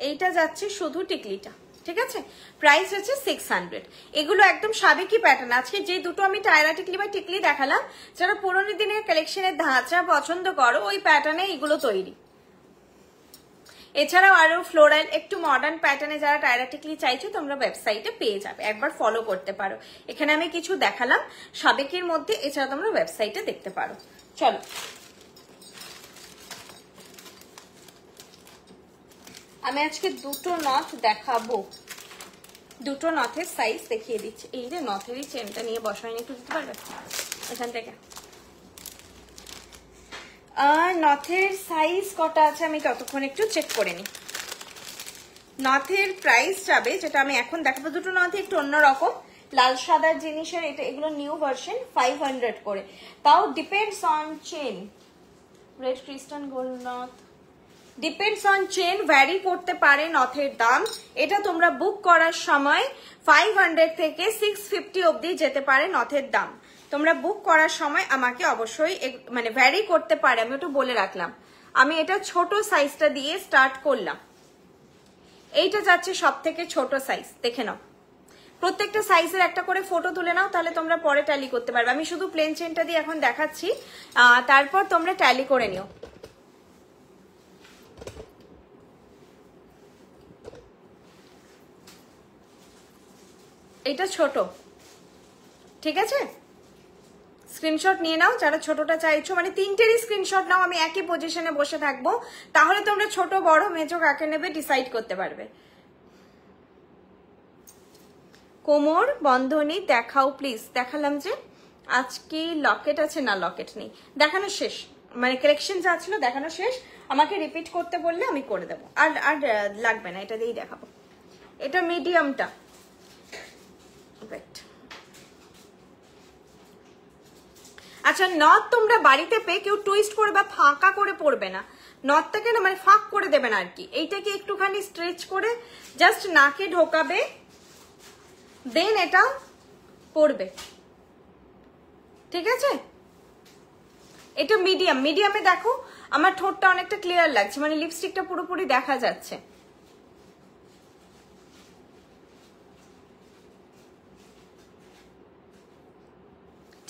এইটা যাচ্ছে শুধু টিকলিটা, ঠিক আছে, প্রাইস হচ্ছে 600। এগুলো একদম সাবেকি প্যাটার্ন। আজকে যে দুটো আমি টায়রা টিকলি বা টিকলি দেখালাম, যারা পুরোনো দিনের কালেকশনের ধাঁচা পছন্দ করো, ওই প্যাটার্নে এগুলো তৈরি। এছাড়াও আরো ফ্লোরাল একটু মডার্ন প্যাটার্নে যারা টায়রা টিকলি চাইছো, তোমরা ওয়েবসাইটে পেয়ে যাবে, একবার ফলো করতে পারো। এখানে আমি কিছু দেখালাম সাবেকের মধ্যে, এছাড়া তোমরা ওয়েবসাইটে দেখতে পারো। চলো আমি আজকে দুটো নথ দেখাবো, দুটো নথের সাইজ দেখিয়ে দিচ্ছি। এই যে নথেরই চেনটা নিয়ে বসায়নি, একটু দিতে পারবে এখান থেকে? নথের সাইজ কটা আছে আমি ততক্ষণ একটু চেক করে নিই। নথের প্রাইস যাবে, যেটা আমি এখন দেখাবো, দুটো নথ একটু অন্যরকম লাল সাদার জিনিসের, এটা এগুলো নিউ ভার্সন 500 করে, তাও depends on chain. Red crystal gold নথ ডিপেন্ডস অন চেন, ভ্যারি করতে পারে নথের দাম। এটা তোমরা বুক করার সময় 500 থেকে 650 অবধি যেতে পারে নথের দাম। তোমরা বুক করার সময় আমাকে অবশ্যই মানে ভ্যারি করতে পারে, আমি একটু বলে রাখলাম। আমি এটা ছোট সাইজটা দিয়ে স্টার্ট করলাম, এইটা যাচ্ছে সব থেকে ছোট সাইজ, দেখে নাও। প্রত্যেকটা সাইজের একটা করে ফটো তুলে নাও, তাহলে তোমরা পরে ট্যালি করতে পারবে। আমি শুধু প্লেন চেনটা দিয়ে এখন দেখাচ্ছি, তারপর তোমরা ট্যালি করে নিও। এটা ছোট, ঠিক আছে? স্ক্রিনশট নিয়ে নাও যারা ছোটটা চাইছো, মানে তিনটেরই স্ক্রিনশট নাও, আমি একই পজিশনে বসে থাকবো, তাহলে তোমরা ছোট বড় মেজো কাকে নেবে ডিসাইড করতে পারবে। কোমর বন্ধনী দেখাও প্লিজ। দেখালাম যে আজকে লকেট আছে, না লকেট নেই, দেখানো শেষ, মানে কালেকশন যা ছিল দেখানো শেষ। আমাকে রিপিট করতে বললে আমি করে দেবো, আর আর লাগবে না, এটা দিয়েই দেখাবো। এটা মিডিয়ামটা, আচ্ছা নথ তোমরা বাড়িতে পেয়ে কেউ টুইস্ট করে বা ফাঁকা করে পড়বে না, নথটাকে না মানে ফাঁক করে দেবে না আর কি। এইটাকে একটুখানি স্ট্রেচ করে জাস্ট নাকে ঢোকাবে, দেন এটা পড়বে, ঠিক আছে? এটা মিডিয়াম, মিডিয়ামে দেখো আমার ঠোঁটটা অনেকটা ক্লিয়ার লাগছে, মানে লিপস্টিকটা পুরোপুরি দেখা যাচ্ছে।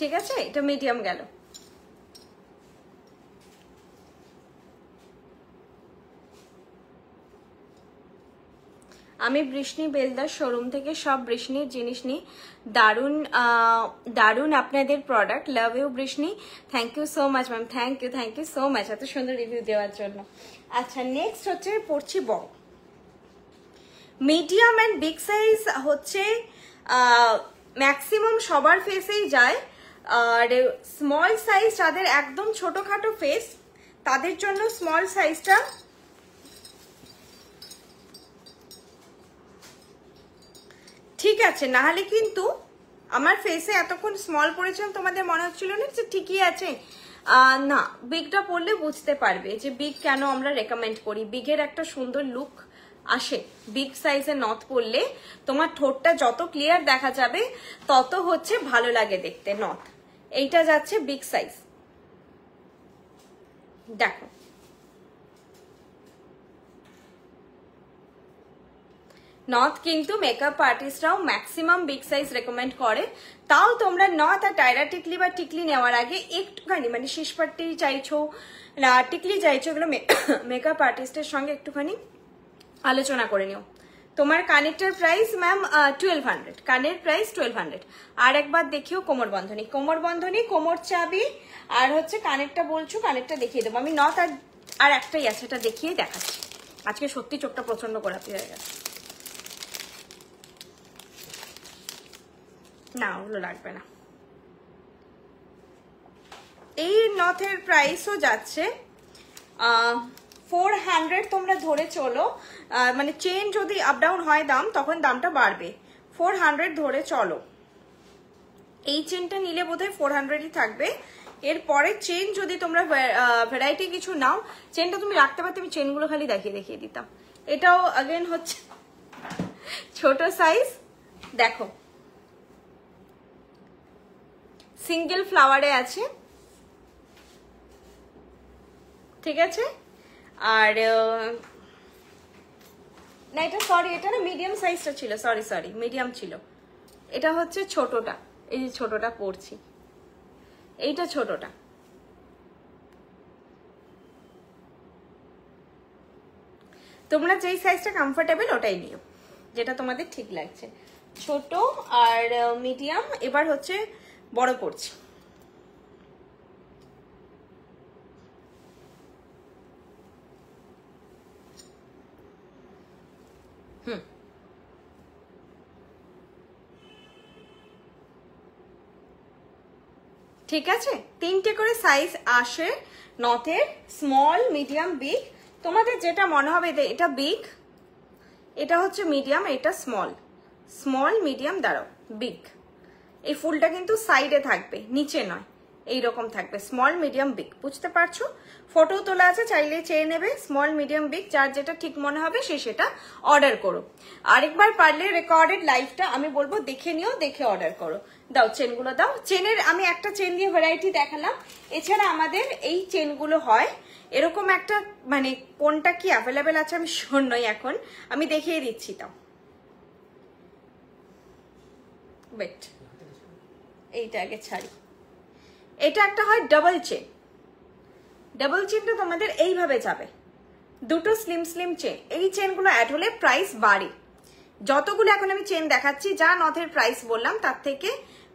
ঠিক আছে, এটা মিডিয়াম গেল। আমি বৃষ্ণি বেলদার শোরুম থেকে সব বৃষ্ণির জিনিস নিই, দারুণ দারুণ আপনাদের product, love you Brishni, thank you so much ma'am, thank you so much এত সুন্দর রিভিউ দেওয়ার জন্য। আচ্ছা নেক্সট হচ্ছে পড়ছি বড়। মিডিয়াম অ্যান্ড বিগ সাইজ হচ্ছে ম্যাক্সিমাম সবার ফেসেই যায়, আর স্মল সাইজ যাদের একদম ছোটখাটো ফেস তাদের জন্য স্মল সাইজটা ঠিক আছে, না হলে কিন্তু আমার ফেসে এতক্ষণ স্মল পড়েছিলাম তোমাদের মনে হচ্ছিল না যে ঠিকই আছে, না বিগটা পড়লে বুঝতে পারবে যে বিগ কেন আমরা রেকমেন্ড করি। বিগের একটা সুন্দর লুক আসে, বিগ সাইজের নথ পরলে তোমার ঠোঁটটা যত ক্লিয়ার দেখা যাবে তত হচ্ছে ভালো লাগে দেখতে নথ। এইটা যাচ্ছে বিগ সাইজ, দেখো নথ কিন্তু মেকআপ আর্টিস্টরাও ম্যাক্সিমাম বিগ সাইজ রেকমেন্ড করে। তাও তোমরা নথ আর টায়রা টিকলি বা টিকলি নেওয়ার আগে একটুখানি মানে শেষপাট্টি চাইছো না টিকলি চাইছো, এগুলো মেকআপ আর্টিস্টের সঙ্গে একটুখানি আলোচনা করে নিও। তোমার কানেরটার প্রাইস ম্যাম 1200, কানের প্রাইস 1200। আর একবার দেখিও কোমর বন্ধনী, কোমর বন্ধনী, কোমর চাবি, আর হচ্ছে কানেরটা বলছো, কানেরটা দেখিয়ে দেবো আমি। নথ আর একটাই আছে, এটা দেখিয়ে দেখাচ্ছি। আজকে সত্যি চোখটা প্রচন্ড গোলাপি হয়ে গেছে, না ওগুলো লাগবে না। এই নথের প্রাইসও যাচ্ছে 400, তোমরা ধরে চলো, মানে চেন যদি আপ ডাউন হয় দাম তখন দামটা বাড়বে, 400 ধরে চলো। এই চেনটা নিলে বোধহয় 400ই থাকবে। এরপরে চেন যদি তোমরা ভ্যারাইটি কিছু নাও, চেনটা তুমি রাখতে পারতে, আমি চেনগুলো খালি দেখিয়ে দিতাম। এটাও अगेन হচ্ছে ছোট সাইজ, দেখো সিঙ্গেল ফ্লাওয়ারে আছে, ঠিক আছে? আর না এটা সরি, এটা না মিডিয়াম সাইজটা ছিল, সরি মিডিয়াম ছিল। এটা হচ্ছে ছোটটা, এই যে ছোটটা পড়ছি, এইটা ছোটটা। তোমরা যেই সাইজটা কমফোর্টেবল ওটাই নিও, যেটা তোমাদের ঠিক লাগছে। ছোট আর মিডিয়াম, এবার হচ্ছে বড় পড়ছি। ঠিক আছে, তিনটে করে সাইজ আসে নথের, স্মল মিডিয়াম বিগ। তোমাদের যেটা মনে হবে এটা বিগ, এটা হচ্ছে মিডিয়াম, এটা স্মল, স্মল মিডিয়াম, দাঁড়াও, বিগ। এই ফুলটা কিন্তু সাইডে থাকবে, নিচে নয়, এইরকম থাকবে, স্মল মিডিয়াম বিগ, বুঝতে পারছো? ফটো তোলা আছে, চাইলে চেয়ে নেবে, স্মল মিডিয়াম বিগ, যার যেটা ঠিক মনে হবে সে সেটা অর্ডার করো। আরেকবার পারলে রেকর্ডেড লাইভটা আমি বলবো দেখে নিও, দেখে অর্ডার করো। দাও চেনগুলো দাও। চেনের আমি একটা চেন দিয়ে ভ্যারাইটি দেখালাম, এছাড়া আমাদের এই চেনগুলো হয় এরকম একটা, মানে কোনটা কি অ্যাভেলেবেল আছে আমি শিওর নই এখন, আমি দেখিয়ে দিচ্ছি। তাও ওয়েট, এইটা আগে ছাড়ি। এটা একটা হয় ডাবল চেন। ডাবল চেনটা তোমাদের এইভাবে যাবে, দুটো স্লিম স্লিম চেন। এই চেনগুলো অ্যাড হলে প্রাইস বাড়ে। যতগুলো এখন আমি চেন দেখাচ্ছি, যা নথের প্রাইস বললাম তার থেকে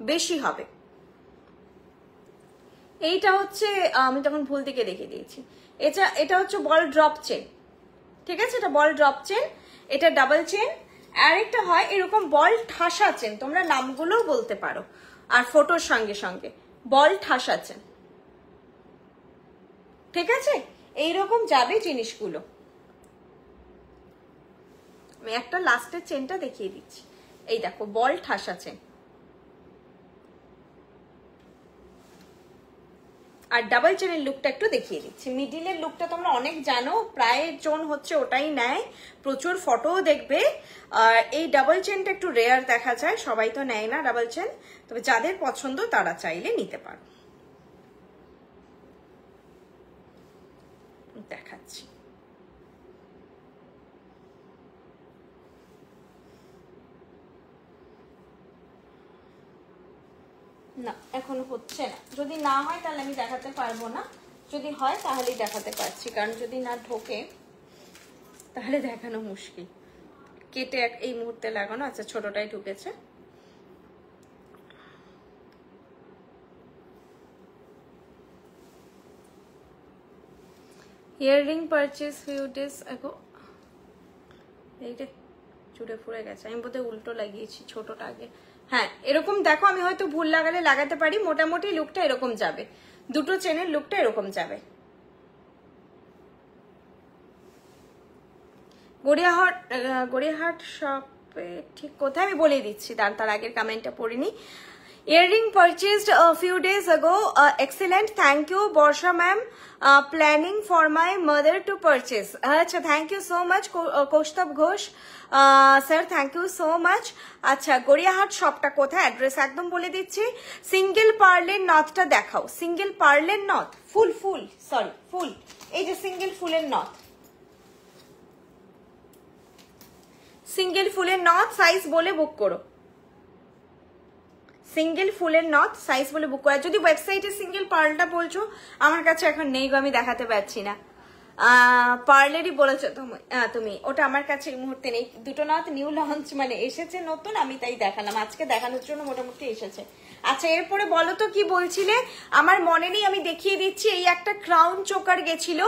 বেশি হবে। এইটা হচ্ছে, আমি তখন ভুল দিকে দেখিয়ে দিয়েছি, এটা হচ্ছে বল ড্রপ চেন, ঠিক আছে? এটা বল ড্রপ চেন, এটা ডাবল চেন। আর একটা হয় এরকম বল ঠাসা চেন, তোমরা নামগুলোও বলতে পারো, আর ফটোর সঙ্গে সঙ্গে বল ঠাসা চেন, ঠিক আছে? এইরকম যাবে জিনিসগুলো। আমি একটা লাস্টের চেনটা দেখিয়ে দিচ্ছি, এই দেখো বল ঠাসা চেন। আর ডাবল চেনের লুকটা একটু দেখিয়ে দিচ্ছি। মিডিলের লুকটা তোমরা অনেক জানো, প্রায় জন হচ্ছে ওটাই নেয়, প্রচুর ফটোও দেখবে। আর এই ডাবল চেনটা একটু রেয়ার দেখা যায়, সবাই তো নেয় না ডাবল চেন, তবে যাদের পছন্দ তারা চাইলে নিতে পারো। দেখাচ্ছি, না এখনো হচ্ছে না। যদি না হয় তাহলে আমি দেখাতে পারবো না, যদি হয় তাহলেই দেখাতে পারছি, কারণ যদি না ঢোকে তাহলে দেখানো মুশকিল। কেটে এই মুহূর্তে লাগানো, আচ্ছা ছোটটাই ঢুকেছে। ইয়াররিং পারচেজ ফিউ ডেজ আগো। এইটা চুড়ে ফুড়ে গেছে, আমি বোধহয় উল্টো লাগিয়েছি ছোটটা আগে। হ্যাঁ এরকম দেখো, আমি হয়তো ভুল লাগালে লাগাতে পারি, মোটামুটি লুকটা এরকম যাবে, দুটো চেনের লুকটা এরকম যাবে। গড়িয়াহাট শপে ঠিক কোথায় আমি বলে দিচ্ছি, তার আগের কমেন্টটা পড়িনি। Earring purchased a few days ago. Excellent. Thank you, Borsha ma'am. Planning for my mother to purchase. Acha, thank you so much, Kaushtab Ghosh. Sir, thank you so much. Acha, Goriahat shop ta kothay, address ekdom bole dicchi. Single parler knot ta dekhao. Single parler knot. Full, sorry, full. Ei je single full er knot. Single full er knot size bole book koro. Single ফুলের নথ size বলে বুক করা। যদি ওয়েবসাইটে single পার্লটা বলছো, আমার কাছে এখন নেই গো, আমি দেখাতে পারছি না। পার্লারই বলেছো তুমি, ওটা আমার কাছে এই মুহূর্তে নেই। দুটো নথ নিউ লঞ্চ মানে এসেছে নতুন, আমি তাই দেখালাম, আজকে দেখানোর জন্য মোটামুটি এসেছে। আচ্ছা এরপরে বলো তো কি বলছিলে, আমার মনে নেই, আমি দেখিয়ে দিচ্ছি। এই একটা ক্রাউন চোকার গেছিল,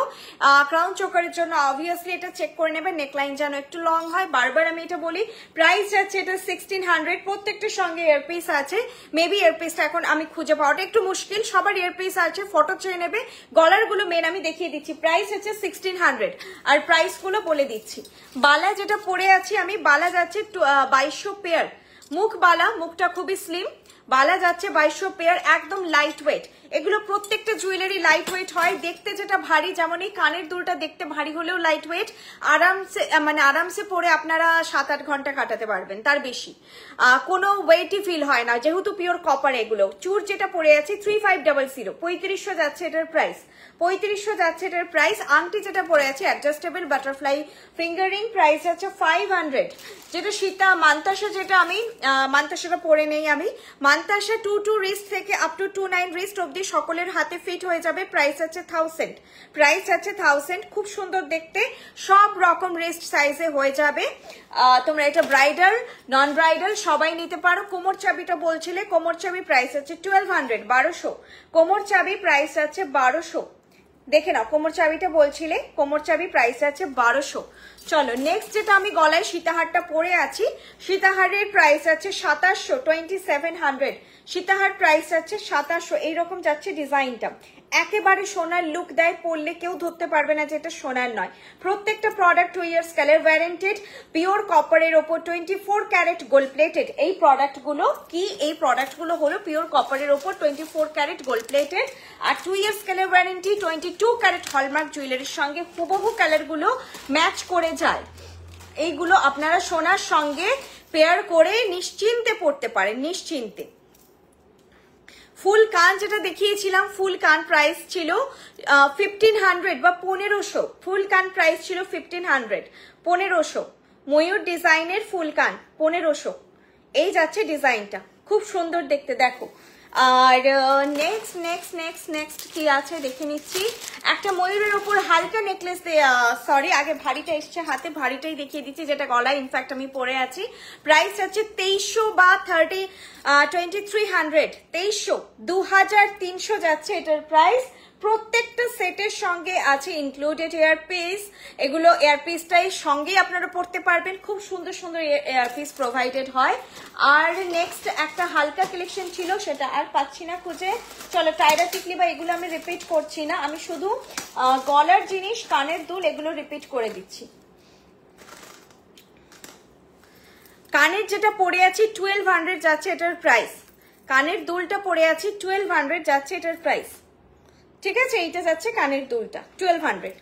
ক্রাউন চোকারের জন্য অবভিয়াসলি এটা চেক করে নেবে, নেকলাইন যেন একটু লং হয়, বারবার আমি এটা বলি। প্রাইস যাচ্ছে এটা 1600, প্রত্যেকটার সঙ্গে ইয়ারপিস আছে। মেবি ইয়ারপিসটা এখন আমি খুঁজে পাওয়াটা একটু মুশকিল, সবার ইয়ারপিস আছে, ফটো চেয়ে নেবে। গলার গুলো মেন আমি দেখিয়ে দিচ্ছি, প্রাইস হচ্ছে 1600। আর প্রাইস গুলো বলে দিচ্ছি। বালা যেটা পরে আছি আমি, বালা যাচ্ছে 2200 পেয়ার। মুখ বালা, মুখটা খুবই স্লিম, বালা যাচ্ছে 2200 পেয়ার, একদম লাইট ওয়েট। এগুলো প্রত্যেকটা জুয়েলারি লাইট ওয়েট হয়, দেখতে যেটা ভারী, যেমন এই কানের দুলটা দেখতে ভারী হলেও লাইট ওয়েট, আরামসে পরে আপনারা 7-8 ঘন্টা কাটাতে পারবেন, তার বেশি কোনো ওয়েটই ফিল হয় না, যেহেতু পিওর কপার। এগুলো চুর যেটা পরে আছি 3500, 3500 যাচ্ছে এটার প্রাইস, 3500 যাচ্ছে এটার প্রাইস। আংটি যেটা পরে আছে অ্যাডজাস্টেবল বাটারফ্লাই ফিঙ্গারিং, প্রাইস আছে 500। যেটা সীতা মান্তাসা, যেটা আমি মান্তাসাটা পরে নেই আমি, মান্তাসা 22 রিস্ট থেকে আপ টু 29 রিস্ট অব্দি সকলের হাতে ফিট হয়ে যাবে। প্রাইস আছে 1000, প্রাইস আছে 1000। খুব সুন্দর দেখতে, সব রকম রিস্ট সাইজে হয়ে যাবে। তোমরা এটা ব্রাইডাল নন ব্রাইডাল সবাই নিতে পারো। কোমর চাবিটা বলছিলে, কোমর চাবি প্রাইস আছে 1200, 1200। কোমর চাবি প্রাইস আছে 1200, দেখে নাও। কোমর চাবিটা বলছিলে, কোমর চাবি প্রাইস আছে 1200। চলো নেক্সট যেটা আমি গলায় সীতাহারটা পরে আছি, সীতাহারের প্রাইস আছে 2700, 2700। সীতাহার প্রাইস আছে 2700। এইরকম যাচ্ছে ডিজাইনটা, একেবারে সোনার লুক দেয়, পরলে কেউ ধরতে পারবে না যে এটা সোনার নয়। প্রত্যেকটা product 2 years colour warranted, pure কপারের ওপর 24 ক্যারেট গোল্ড প্লেটেড। এই প্রোডাক্টগুলো কি? এই প্রোডাক্টগুলো হলো পিওর কপারের ওপর 24 ক্যারেট গোল্ড প্লেটেড আর 2 years colour warranty, 22 carat hallmark জুয়েলারির সঙ্গে হুবহু কালারগুলো ম্যাচ করে যায়। এইগুলো আপনারা সোনার সঙ্গে পেয়ার করে নিশ্চিন্তে পড়তে পারেন, নিশ্চিন্তে। ফুল কান যেটা দেখিয়েছিলাম, ফুল কান প্রাইস ছিল 1500 বা 1500। ফুল কান প্রাইস ছিল 1500, 1500। ময়ূর ডিজাইনের ফুল কান 1500। এই যাচ্ছে ডিজাইনটা, খুব সুন্দর দেখতে, দেখো। আর নেক্সট কি আছে দেখে নিচ্ছি। একটা ময়ূরের উপর হালকা নেকলেস, সরি আগে ভারীটা এসছে হাতে, ভারীটাই দেখিয়ে দিচ্ছি যেটা গলায় ইনফ্যাক্ট আমি পরে আছি। প্রাইস আছে 2300 বা 2300, 2300, 2300 যাচ্ছে এটার প্রাইস। প্রত্যেকটা সেটের সঙ্গে আছে ইনক্লুডেড এয়ারপিস। এগুলো এয়ারপিসটাই সঙ্গেই আপনারা পড়তে পারবেন, খুব সুন্দর সুন্দর এয়ারপিস প্রোভাইডেড হয়। আর নেক্সট একটা হালকা কালেকশন ছিল, সেটা আর পাচ্ছি না খুঁজে। চলো টায়রা টিকলি বা এগুলো আমি রিপিট করছি না, আমি শুধু গলার জিনিস, কানের দুল এগুলো রিপিট করে দিচ্ছি। কানের যেটা পরে আছি 1200 যাচ্ছে এটার প্রাইস। কানের দুলটা পরে আছি 1200 যাচ্ছে এটার প্রাইস, ঠিক আছে? এইটা যাচ্ছে কানের দুলটা 1200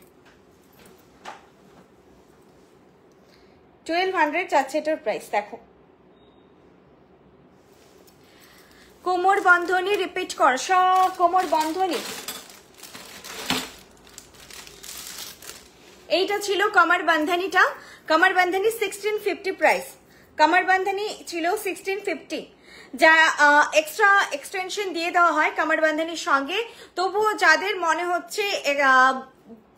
যাচ্ছে এটার প্রাইস। দেখো কোমর বন্ধনী রিপিট কর, সব কোমর বন্ধনী। এইটা ছিল কমর বন্ধনীটা, কমর বন্ধনী 1650 প্রাইস। কমর বন্ধনী ছিল 1650, যা এক্সট্রা এক্সটেনশন দিয়ে দেওয়া হয় কমর বন্ধনীর সঙ্গে। তবুও যাদের মনে হচ্ছে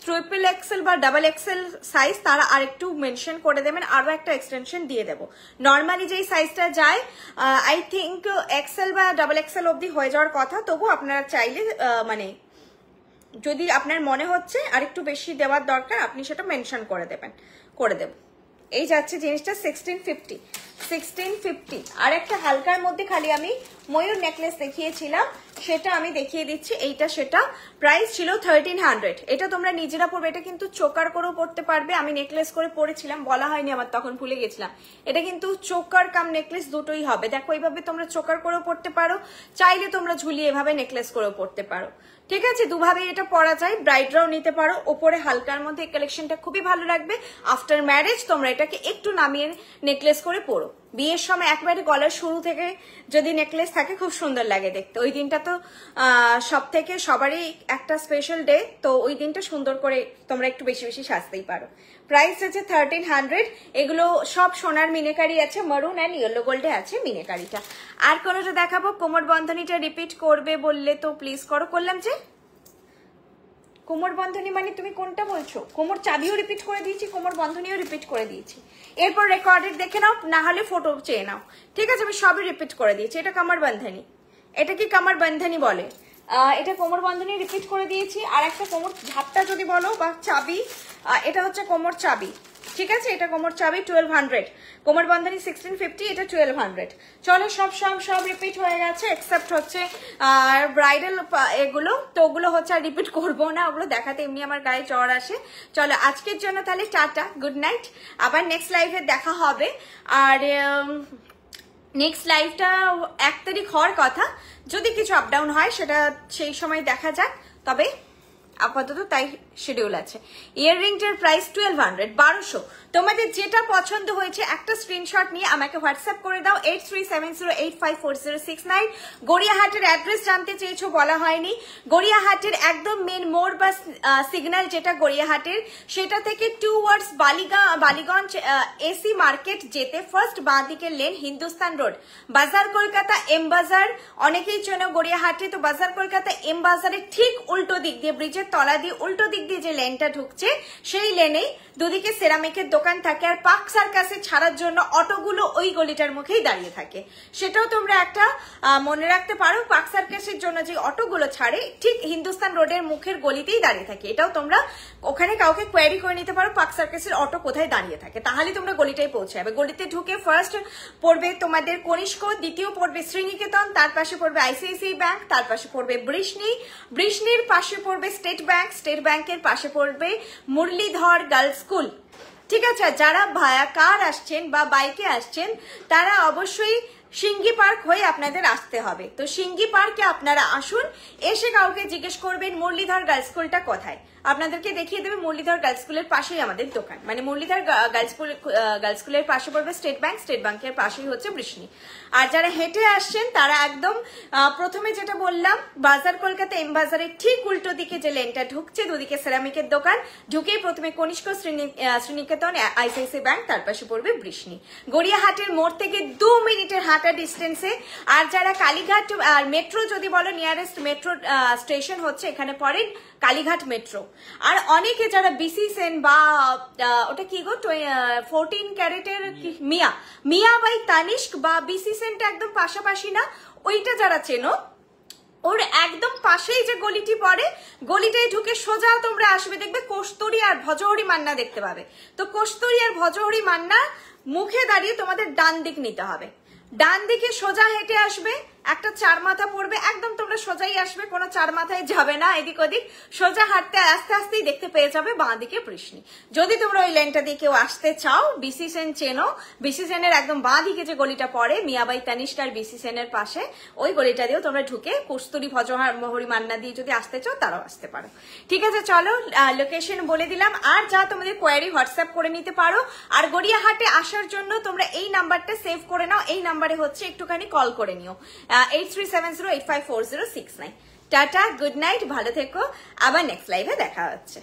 ট্রিপল এক্সেল বা ডাবল এক্সেল সাইজ, তারা আরেকটু মেনশন করে দেবেন, আরো একটা এক্সটেনশন দিয়ে দেবো। নর্মালি যেই সাইজটা যায় আই থিঙ্ক এক্সেল বা ডাবল এক্সেল অবধি হয়ে যাওয়ার কথা, তবু আপনারা চাইলে মানে যদি আপনার মনে হচ্ছে আরেকটু বেশি দেওয়ার দরকার, আপনি সেটা মেনশন করে দেবেন, করে দেব। এই যাচ্ছে জিনিসটা 1650। আর একটা হালকার মধ্যে খালি আমি ময়ূর নেকলেস দেখিয়েছিলাম, সেটা আমি দেখিয়ে দিচ্ছি। এইটা সেটা প্রাইস ছিল 1300। এটা তোমরা নিজেরা পড়বে, এটা কিন্তু চোকার করেও পড়তে পারবে। আমি নেকলেস করে পড়েছিলাম, বলা হয়নি আমার, তখন ভুলে গেছিলাম। এটা কিন্তু চোকার কাম নেকলেস দুটোই হবে। দেখো এইভাবে তোমরা চোকার করেও পড়তে পারো, চাইলে তোমরা ঝুলিয়ে এভাবে নেকলেস করেও পড়তে পারো, ঠিক আছে? দুভাবে এটা পরা যায়, ব্রাইডরাও নিতে পারো। ওপরে হালকার মধ্যে এই কালেকশনটা খুবই ভালো লাগবে। আফটার ম্যারেজ তোমরা এটাকে একটু নামিয়ে নেকলেস করে পরো। বিয়ের সময় একবারে গলার শুরু থেকে যদি নেকলেস থাকে খুব সুন্দর লাগে দেখতে। ওই দিনটা তো সব থেকে সবারই একটা স্পেশাল ডে, তো ওই দিনটা সুন্দর করে তোমরা একটু বেশি বেশি সাজতেই পারো। প্রাইস আছে 1300। এগুলো সব সোনার মিনেকারি আছে, মারুন অ্যান্ড ইয়েলো গোল্ডে আছে মিনেকারিটা। আর কোনোটা দেখাবো? কোমর বন্ধনীটা রিপিট করবে বললে তো প্লিজ করো। করলাম যে কোমর বন্ধনী মানে তুমি কোনটা বলছো? কোমর চাবিও রিপিট করে দিয়েছি, কোমর বন্ধনীও রিপিট করে দিয়েছি। এরপর রেকর্ডেড দেখে নাও, না হলে ফটো চেয়ে নাও, ঠিক আছে? আমি সবই রিপিট করে দিয়েছি। এটা কোমর বন্ধনী, এটা কি কোমর বন্ধনী বলে? এটা কোমর বন্ধনী রিপিট করে দিয়েছি। আর একটা কোমর ঝাপটা যদি বলো বা চাবি, এটা হচ্ছে কোমর চাবি, ঠিক আছে? এটা কোমর চাবি 1200। কোমর বন্ধনী 1650, এটা 1200। চলো সব রিপিট হয়ে গেছে এক্সেপ্ট হচ্ছে আর ব্রাইডাল এগুলো, তো ওগুলো হচ্ছে আর রিপিট করবো না, ওগুলো দেখাতে এমনি আমার গায়ে জ্বর আসে। চলো আজকের জন্য তাহলে টাটা, গুড নাইট। আবার নেক্সট লাইভে দেখা হবে। আর নেক্সট লাইভটা 1 তারিখ হওয়ার কথা, যদি কিছু আপ ডাউন হয় সেটা সেই সময় দেখা যাক, তবে আপাতত তাই শিডিউল আছে। ইয়াররিংটার প্রাইস 1200, 1200। তোমাদের যেটা পছন্দ হয়েছে একটা স্ক্রিনশট নিয়ে আমাকে হোয়াটসঅ্যাপ করে দাও 8370854069। গড়িয়াহাটের অ্যাড্রেস জানতে চেয়েছো, বলা হয়নি। গড়িয়াহাটের একদম মেন মোড় বা সিগন্যাল যেটা গড়িয়াহাটের, সেটা থেকে টুয়ার্ডস বালিগঞ্জ এসি মার্কেট যেতে ফার্স্ট বাঁ দিকের লেন, হিন্দুস্তান রোড, বাজার কলকাতা এম বাজার। অনেকেই চেনো গড়িয়াহাটে, তো বাজার কলকাতা এম বাজারের ঠিক উল্টো দিক দিয়ে, ব্রিজের তলা দিয়ে উল্টো দিক দিক দিয়ে যে লেনটা ঢুকছে সেই লেনেই দুদিকে সেরামিকের দোকান থাকে, আর পার্ক সার্কাসে ছাড়ার জন্য অটোগুলো ওই গলিটার মুখেই দাঁড়িয়ে থাকে। সেটাও তোমরা একটা মনে রাখতে পারো, পার্ক সার্কাসের জন্য যে অটোগুলো ছাড়ে ঠিক হিন্দুস্তান রোডের মুখের গলিতেই দাঁড়িয়ে থাকে। এটাও তোমরা ওখানে কাউকে কোয়ারি করে নিতে পারো পার্ক সার্কাসের অটো কোথায় দাঁড়িয়ে থাকে, তাহলে তোমরা গলিটাই পৌঁছে যাবে। গলিতে ঢুকে ফার্স্ট পড়বে তোমাদের কনিষ্ক, দ্বিতীয় পড়বে শ্রীনিকেতন, তার পাশে পড়বে আইসিআইসিআই ব্যাংক, তার পাশে পড়বে বৃষ্ণির পাশে পড়বে স্টেট ব্যাংক, স্টেট ব্যাংকের পাশে পড়বে মুরলীধর গার্লস স্কুল। ঠিক আছে, যারা ভায়া কার আসছেন বা বাইকে আসছেন তারা অবশ্যই সিঙ্গি পার্ক হয়ে আপনাদের আসতে হবে। তো সিঙ্গি পার্কে আপনারা আসুন, এসে কাউকে জিজ্ঞেস করবেন মুরলীধর গার্লস স্কুলটা কোথায়, আপনাদেরকে দেখিয়ে দেবে মুরলীধর গার্লস স্কুলের পাশেই আমাদের দোকান। মানে মুরলীধর গার্লস স্কুলের পাশে পড়বে স্টেট ব্যাংক, স্টেট ব্যাংকের পাশেই হচ্ছে বৃষ্ণি। আর যারা হেঁটে আসছেন তারা একদম প্রথমে যেটা বললাম বাজার কলকাতা এম বাজারের ঠিক উল্টো দিকে যে লেনটা ঢুকছে, দুদিকে সেরামিকের দোকান, ঢুকেই প্রথমে কনিষ্ক, শ্রীনিকেতন, আইসিআইসিআই ব্যাংক, তার পাশে পড়বে বৃষ্ণি। গড়িয়াহাটের মোড় থেকে 2 মিনিটের হাঁটা ডিস্টেন্সে। আর যারা কালীঘাট আর মেট্রো যদি বলো, নিয়ারেস্ট মেট্রো স্টেশন হচ্ছে এখানে পড়েন কালীঘাট মেট্রো। আর অনেকে যারা বিসি সেন বা ওটা কি গো 14 ক্যারেটের মিয়া বাই তানিস্ক বা বিসি সেনটা একদম পাশাপাশি না, ওইটা যারা চেনো ওর একদম পাশেই যে গলিটি পড়ে, গলিটাই ঢুকে সোজা তোমরা আসবে, দেখবে কস্তুরী আর ভজহরি মান্না দেখতে পাবে। তো কস্তুরী আর ভজহরি মান্না মুখে দাঁড়িয়ে তোমাদের ডান দিক নিতে হবে, ডান দিকে সোজা হেঁটে আসবে, একটা 4 মাথা পড়বে, একদম তোমরা সোজাই আসবে, কোনো 4 মাথায় যাবে না এদিক ওদিক, সোজা হাঁটতে আস্তে আস্তেই দেখতে পেয়ে যাবে বাঁ দিকে বৃষ্ণি। যদি তোমরা ওই লেনটা দিয়ে কেউ আসতে চাও, বিসি সেন চেনো, বিসি সেনের একদম বাঁ দিকে যে গলিটা পড়ে মিয়াবাই তানিস্ক আর বিসি সেনের পাশে, ওই গলিটা দিয়েও তোমরা ঢুকে কস্তুরী ভজহরি মান্না দিয়ে যদি আসতে চাও তারাও আসতে পারো। ঠিক আছে, চলো লোকেশন বলে দিলাম। আর যা তোমাদের কোয়ারি হোয়াটসঅ্যাপ করে নিতে পারো। আর গড়িয়াহাটে আসার জন্য তোমরা এই নাম্বারটা সেভ করে নাও, এই নাম্বারে হচ্ছে একটুখানি কল করে নিও 8370854069। টাটা, গুড নাইট, ভালো থেকো, আবার নেক্সট লাইভে দেখা হচ্ছে।